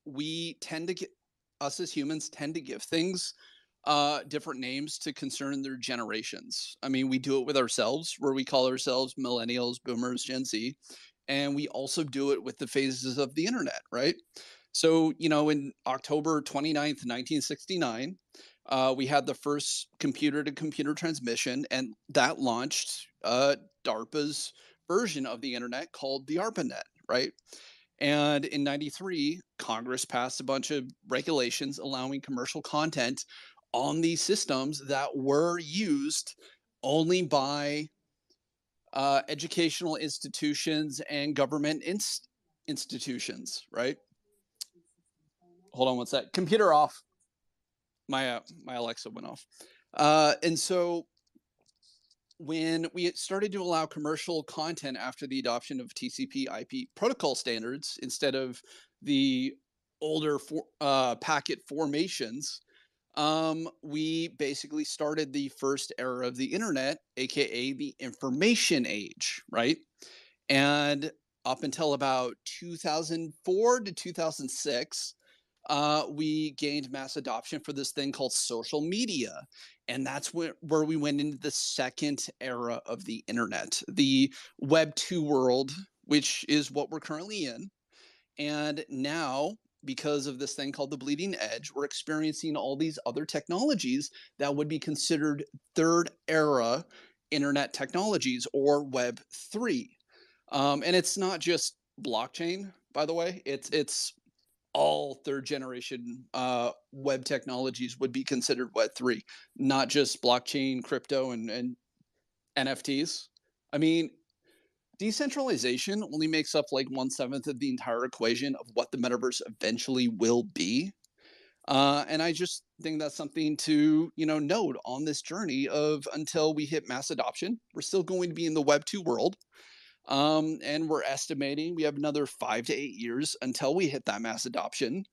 us as humans tend to give things different names to concern their generations. I mean, we do it with ourselves, where we call ourselves millennials, boomers, Gen Z, and we also do it with the phases of the internet, right? So, in October 29th, 1969, we had the first computer-to-computer transmission, and that launched DARPA's version of the internet called the ARPANET, right? And in 93, Congress passed a bunch of regulations allowing commercial content on these systems that were used only by educational institutions and government institutions, right? Hold on one sec. Computer off. my Alexa went off. And so when we started to allow commercial content after the adoption of TCP/IP protocol standards instead of the older packet formations, we basically started the first era of the internet, aka the information age, right? And up until about 2004 to 2006, we gained mass adoption for this thing called social media. And that's where we went into the second era of the internet, the Web 2 world, which is what we're currently in. And now, because of this thing called the bleeding edge, we're experiencing all these other technologies that would be considered third era internet technologies, or Web 3. And it's not just blockchain, by the way. It's all third generation web technologies would be considered Web 3, not just blockchain, crypto, and NFTs. I mean, decentralization only makes up like 1/7 of the entire equation of what the metaverse eventually will be. And I just think that's something to, note on this journey of, until we hit mass adoption, we're still going to be in the Web 2 world. And we're estimating we have another 5 to 8 years until we hit that mass adoption.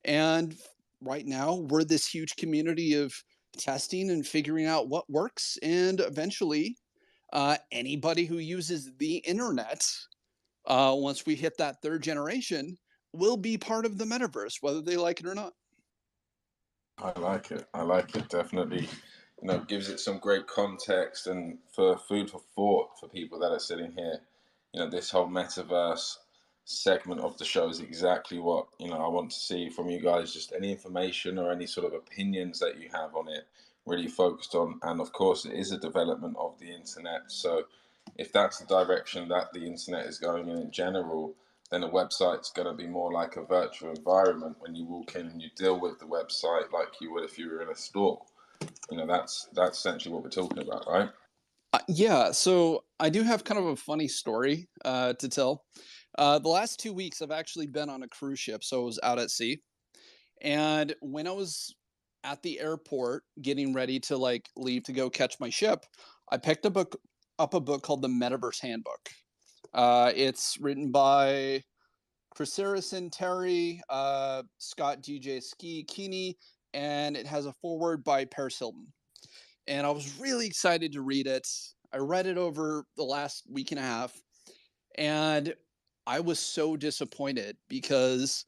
And right now, we're this huge community of testing and figuring out what works. And eventually, anybody who uses the internet, once we hit that third generation, will be part of the metaverse, whether they like it or not. I like it. I like it, definitely. Gives it some great context and for food for thought for people that are sitting here. This whole metaverse segment of the show is exactly what, I want to see from you guys. Just any information or any sort of opinions that you have on it, really focused on. And of course, it is a development of the internet. So if that's the direction that the internet is going in general, then a website's going to be more like a virtual environment. When you walk in and you deal with the website like you would if you were in a store. That's essentially what we're talking about, right? Yeah, so I do have kind of a funny story to tell. The last 2 weeks, I've actually been on a cruise ship, so I was out at sea. And when I was at the airport getting ready to leave to go catch my ship, I picked up a book called The Metaverse Handbook. It's written by Chris Harrison, Terry, Scott DJ Ski Keeney, and it has a foreword by Paris Hilton. And I was really excited to read it. I read it over the last week and a half, and I was so disappointed because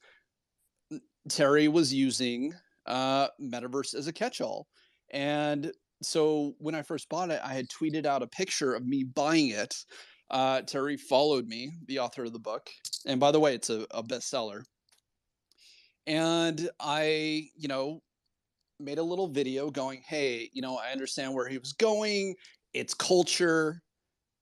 Terry was using metaverse as a catch-all. And so when I first bought it, I had tweeted out a picture of me buying it. Terry followed me, the author of the book. And by the way, it's a bestseller. And I, made a little video going, hey, I understand where he was going. It's culture,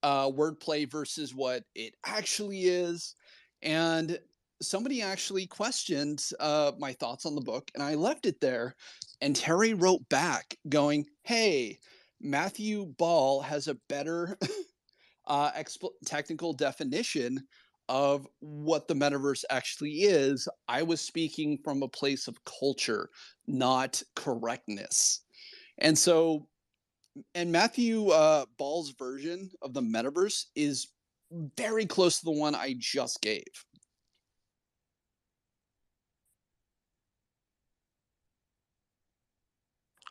wordplay versus what it actually is. And somebody actually questioned my thoughts on the book, and I left it there. And Terry wrote back going, hey, Matthew Ball has a better technical definition of what the metaverse actually is. I was speaking from a place of culture, not correctness. And so, and Matthew Ball's version of the metaverse is very close to the one I just gave.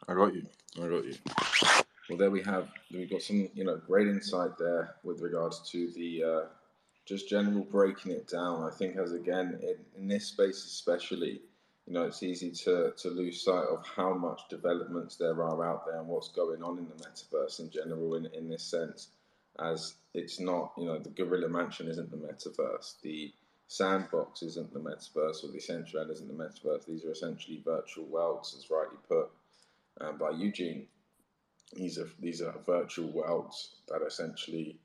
I got you. Well, there we have. We've got some, great insight there with regards to the just general breaking it down. I think, as again in this space especially, it's easy to lose sight of how much developments there are out there and what's going on in the metaverse in general. In this sense, as it's not, the Gorilla Mansion isn't the metaverse, the Sandbox isn't the metaverse, or the Decentraland isn't the metaverse. These are essentially virtual worlds, as rightly put by Eugene. These are virtual worlds that essentially,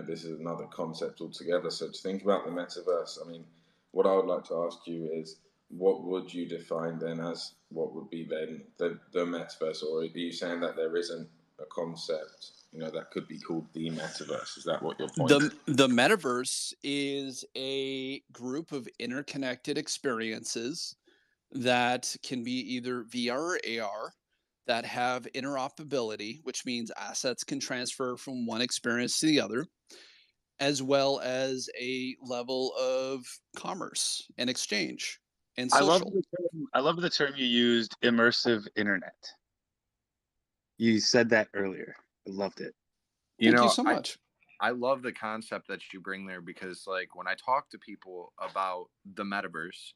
this is another concept altogether. So to think about the metaverse, I mean, what I would like to ask you is, what would you define then as what would be then the metaverse? Or are you saying that there isn't a concept, that could be called the metaverse? Is that what your point is? The metaverse is a group of interconnected experiences that can be either VR or AR, that have interoperability, which means assets can transfer from one experience to the other, as well as a level of commerce and exchange and social. I love the term you used, immersive internet. You said that earlier. I loved it. Thank you so much. I love the concept that you bring there, because like when I talk to people about the metaverse,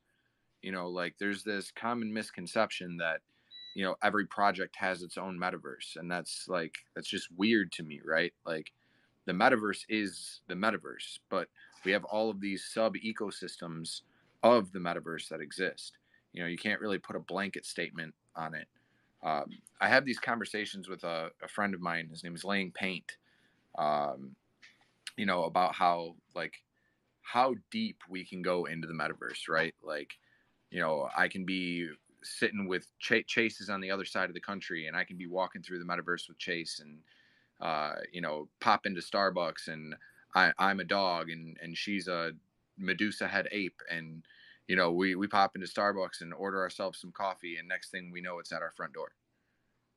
like there's this common misconception that, every project has its own metaverse. And that's just weird to me, right? Like the metaverse is the metaverse, but we have all of these sub ecosystems of the metaverse that exist. You can't really put a blanket statement on it. I have these conversations with a friend of mine. His name is Laying Paint. About how deep we can go into the metaverse, right? Like, I can be sitting with Chase is on the other side of the country, and I can be walking through the metaverse with Chase, and pop into Starbucks, and I'm a dog, and she's a Medusa head ape, and we pop into Starbucks and order ourselves some coffee, and next thing we know, it's at our front door.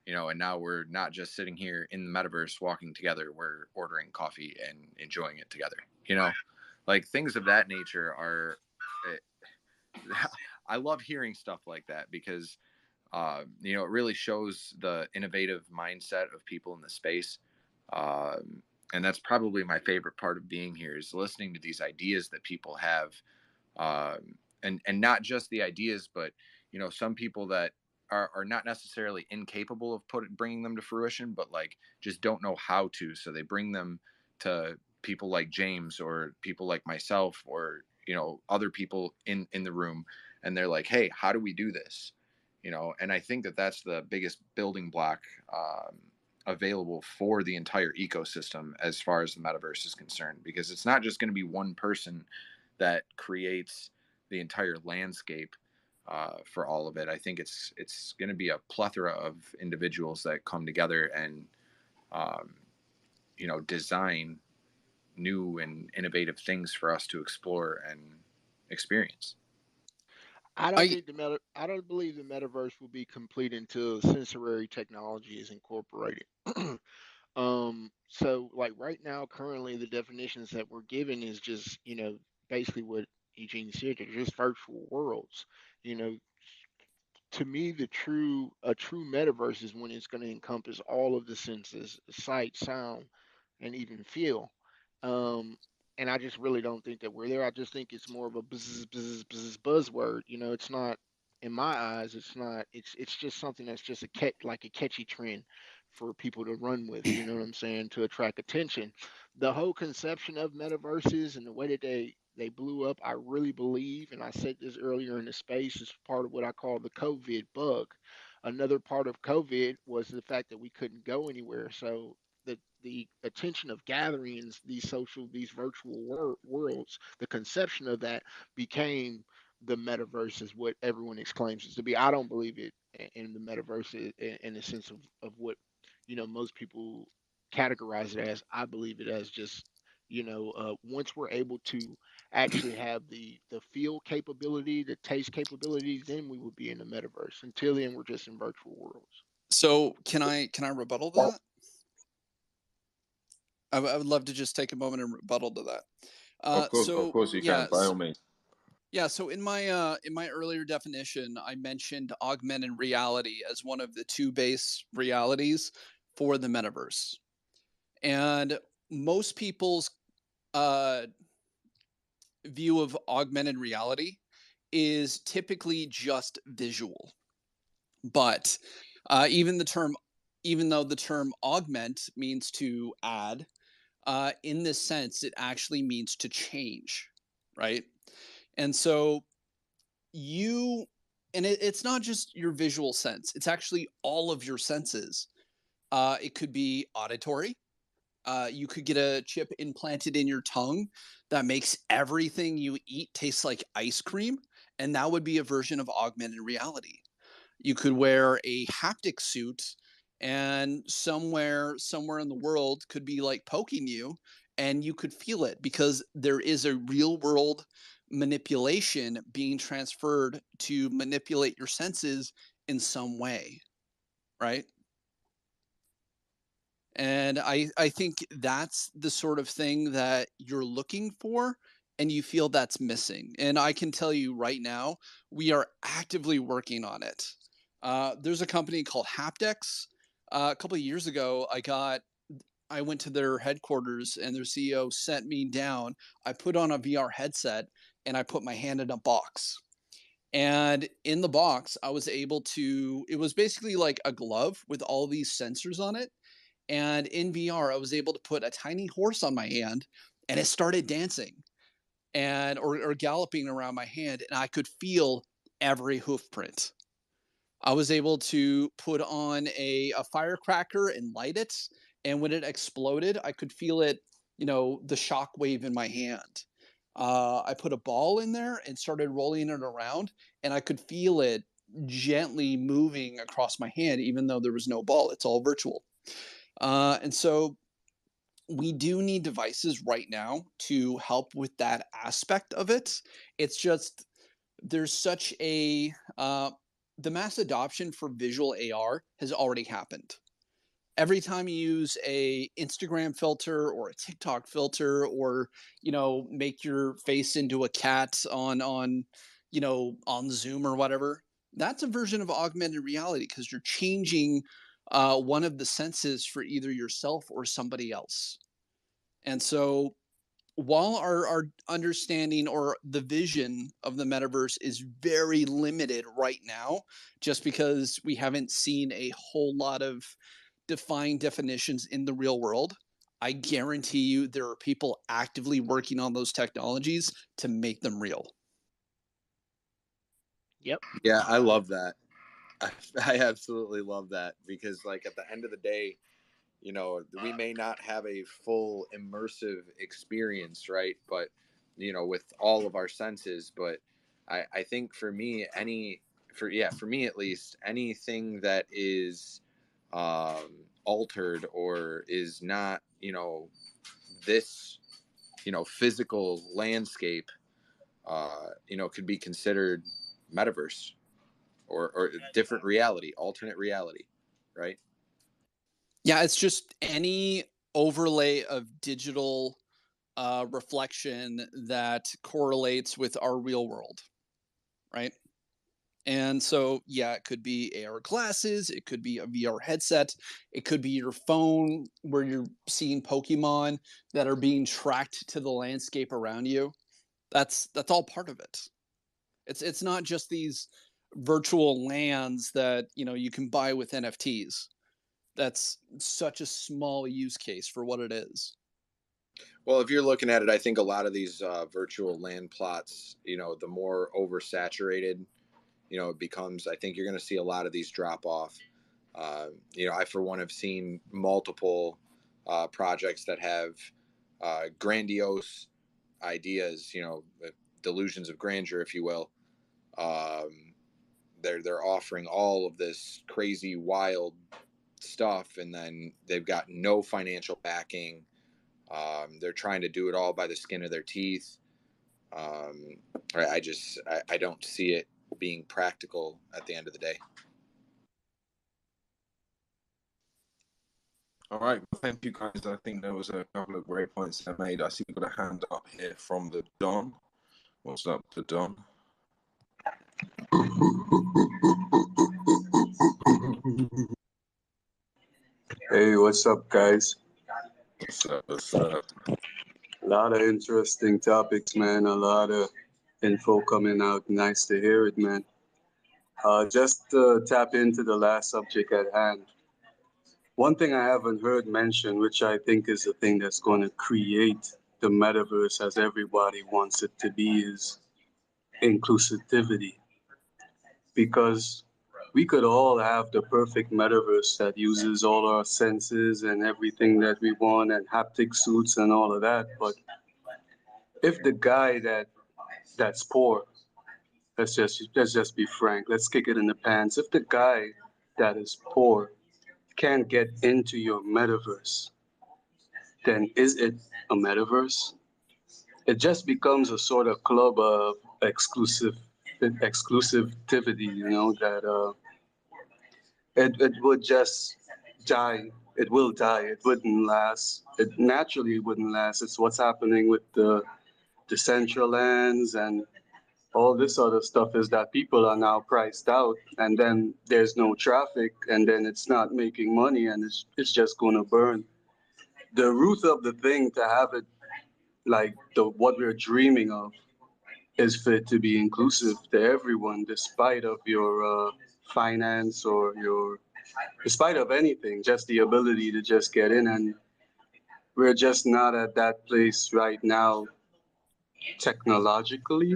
And now we're not just sitting here in the metaverse walking together, we're ordering coffee and enjoying it together. Like things of that nature are, I love hearing stuff like that, because, it really shows the innovative mindset of people in the space. And that's probably my favorite part of being here, is listening to these ideas that people have. And not just the ideas, but, some people that are not necessarily incapable of bringing them to fruition, but like just don't know how to. So they bring them to people like James, or people like myself, or, other people in the room. And they're like, hey, how do we do this? And I think that that's the biggest building block available for the entire ecosystem as far as the metaverse is concerned, because it's not just going to be one person that creates the entire landscape for all of it. I think it's going to be a plethora of individuals that come together and design new and innovative things for us to explore and experience. I don't believe the metaverse will be complete until sensory technology is incorporated. So like right now, currently the definitions that we're given is just, basically what Eugene said, they're just virtual worlds. You know, to me, a true metaverse is when it's going to encompass all of the senses, sight, sound, and even feel. Um, and I just really don't think that we're there. I just think it's more of a buzzword. It's not, in my eyes, it's not. It's just something that's just like a catchy trend for people to run with. You know what I'm saying? To attract attention. The whole conception of metaverses and the way that they blew up, I really believe, and I said this earlier in the space, is part of what I call the COVID bug. Another part of COVID was the fact that we couldn't go anywhere. So the attention of gatherings, these virtual worlds, the conception of that became the metaverse, is what everyone exclaims it to be. I don't believe it in the metaverse in the sense of what most people categorize it as. I believe it as just once we're able to actually have the feel capability, the taste capabilities, then we would be in the metaverse. Until then, we're just in virtual worlds. So can I rebuttal that? I would love to just take a moment and rebuttal to that. Of course you can, by all means. Yeah, so in my earlier definition, I mentioned augmented reality as one of the two base realities for the metaverse. And most people's view of augmented reality is typically just visual. But even though the term augment means to add, in this sense, it actually means to change, right? And so it's not just your visual sense, it's actually all of your senses. It could be auditory. You could get a chip implanted in your tongue that makes everything you eat taste like ice cream, and that would be a version of augmented reality. You could wear a haptic suit, and somewhere in the world could be like poking you, and you could feel it, because there is a real world manipulation being transferred to manipulate your senses in some way, right? And I think that's the sort of thing that you're looking for and you feel that's missing. And I can tell you right now, we are actively working on it. There's a company called Haptics. A couple of years ago, I went to their headquarters and their CEO sent me down. I put on a VR headset and I put my hand in a box. And in the box, I was able to, it was basically like a glove with all these sensors on it. And in VR, I was able to put a tiny horse on my hand and it started dancing and or galloping around my hand, and I could feel every hoof print. I was able to put on a firecracker and light it, and when it exploded, I could feel it, the shock wave in my hand. I put a ball in there and started rolling it around, and I could feel it gently moving across my hand, even though there was no ball. It's all virtual. And so we do need devices right now to help with that aspect of it. It's just there's such a the mass adoption for visual AR has already happened. Every time you use a Instagram filter or a TikTok filter, or make your face into a cat on Zoom or whatever, that's a version of augmented reality because you're changing one of the senses for either yourself or somebody else. And so while our understanding or the vision of the metaverse is very limited right now, just because we haven't seen a whole lot of defined definitions in the real world, I guarantee you there are people actively working on those technologies to make them real. Yep. Yeah, I love that. I absolutely love that, because like at the end of the day, we may not have a full immersive experience, right? But with all of our senses, but I think for me, for me at least, anything that is altered or is not this physical landscape could be considered metaverse or different reality, alternate reality, right? Yeah, it's just any overlay of digital reflection that correlates with our real world, right? And so, yeah, it could be AR glasses, it could be a VR headset, it could be your phone where you're seeing Pokemon that are being tracked to the landscape around you. That's all part of it. It's not just these virtual lands that you can buy with NFTs. That's such a small use case for what it is. Well, if you're looking at it, I think a lot of these virtual land plots, the more oversaturated, it becomes, I think you're going to see a lot of these drop off. I, for one, have seen multiple projects that have grandiose ideas, delusions of grandeur, if you will. They're offering all of this crazy, wild stuff, and then they've got no financial backing. They're trying to do it all by the skin of their teeth. I don't see it being practical at the end of the day. All right, well, thank you guys. I think there was a couple of great points that made. I see we've got a hand up here from the Don. What's up, the Don? Hey, what's up, guys? What's up? What's up? A lot of interesting topics, man. A lot of info coming out. Nice to hear it, man. Just to tap into the last subject at hand. One thing I haven't heard mentioned, which I think is the thing that's going to create the metaverse as everybody wants it to be, is inclusivity. Because we could all have the perfect metaverse that uses all our senses and everything that we want, and haptic suits and all of that. But if the guy that's poor, let's just be frank, let's kick it in the pants. If the guy that is poor can't get into your metaverse, then is it a metaverse? it just becomes a sort of club of exclusivity, you know, that it would just die. It will die. It wouldn't last. It naturally wouldn't last. It's what's happening with the central lands and all this other stuff is that people are now priced out, and then there's no traffic, and then it's not making money, and it's just going to burn. The root of the thing to have it like what we're dreaming of is for it to be inclusive to everyone, despite of your finance or your, despite of anything, just the ability to just get in. And we're just not at that place right now technologically,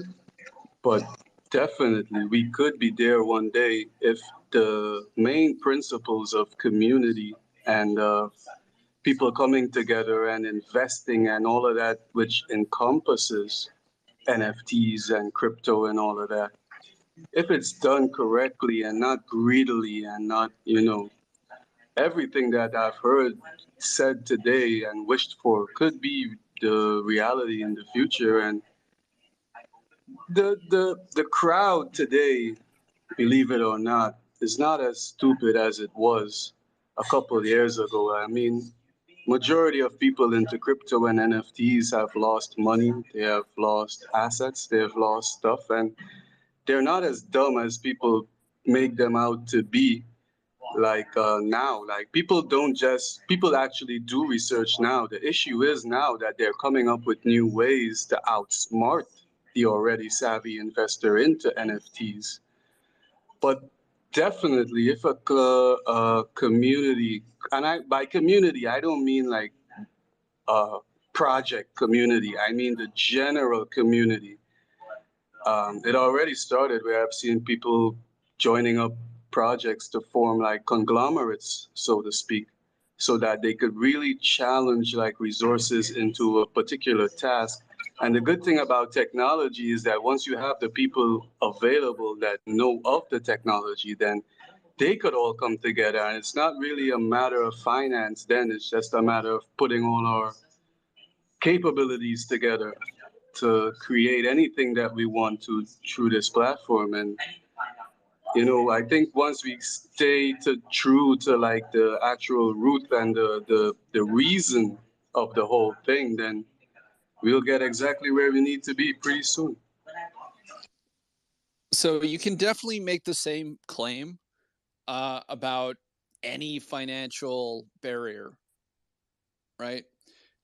but definitely we could be there one day if the main principles of community and people coming together and investing and all of that, which encompasses NFTs and crypto and all of that, if it's done correctly and not greedily and not, you know, everything that I've heard said today and wished for could be the reality in the future. And the crowd today, believe it or not, is not as stupid as it was a couple of years ago. I mean, majority of people into crypto and NFTs have lost money, they have lost assets, they have lost stuff, and they're not as dumb as people make them out to be. Like now, like people actually do research now. The issue is now that they're coming up with new ways to outsmart the already savvy investor into NFTs. But definitely, if a community, and by community, I don't mean like project community, I mean the general community. It already started where I've seen people joining up projects to form like conglomerates, so to speak, so that they could really challenge like resources into a particular task. And the good thing about technology is that once you have the people available that know of the technology, then they could all come together. And it's not really a matter of finance then, it's just a matter of putting all our capabilities together to create anything that we want to through this platform. And you know, I think once we stay true to like the actual root and the reason of the whole thing, then we'll get exactly where we need to be pretty soon. So you can definitely make the same claim about any financial barrier, right?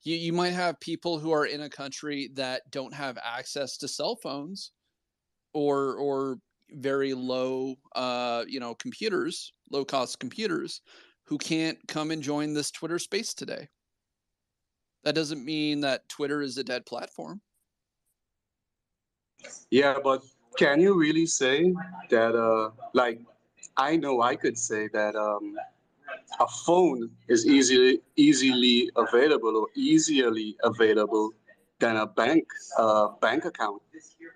You might have people who are in a country that don't have access to cell phones or very low computers, low cost computers, who can't come and join this Twitter space today. That doesn't mean that Twitter is a dead platform. Yeah, but can you really say that like I know I could say that a phone is easily available or easily available than a bank account.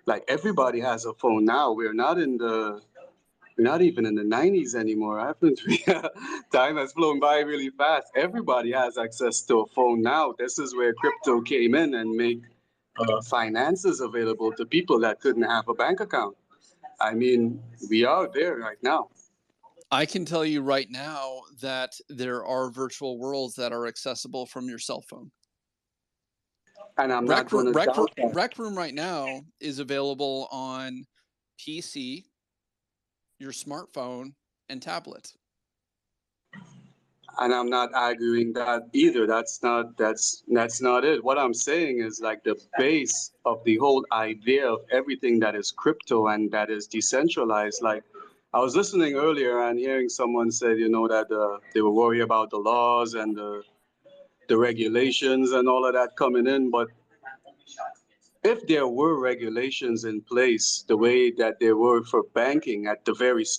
Like everybody has a phone now. We're not even in the 90s anymore. I think time has flown by really fast. Everybody has access to a phone now. This is where crypto came in and make finances available to people that couldn't have a bank account. I mean, we are there right now. I can tell you right now that there are virtual worlds that are accessible from your cell phone. And I'm not going to doubt that. Rec Room right now is available on PC, your smartphone, and tablet. And I'm not arguing that either. That's not it. What I'm saying is like the base of the whole idea of everything that is crypto and that is decentralized. Like I was listening earlier and hearing someone say, you know, that they were worried about the laws and the regulations and all of that coming in. But if there were regulations in place the way that there were for banking at the very start,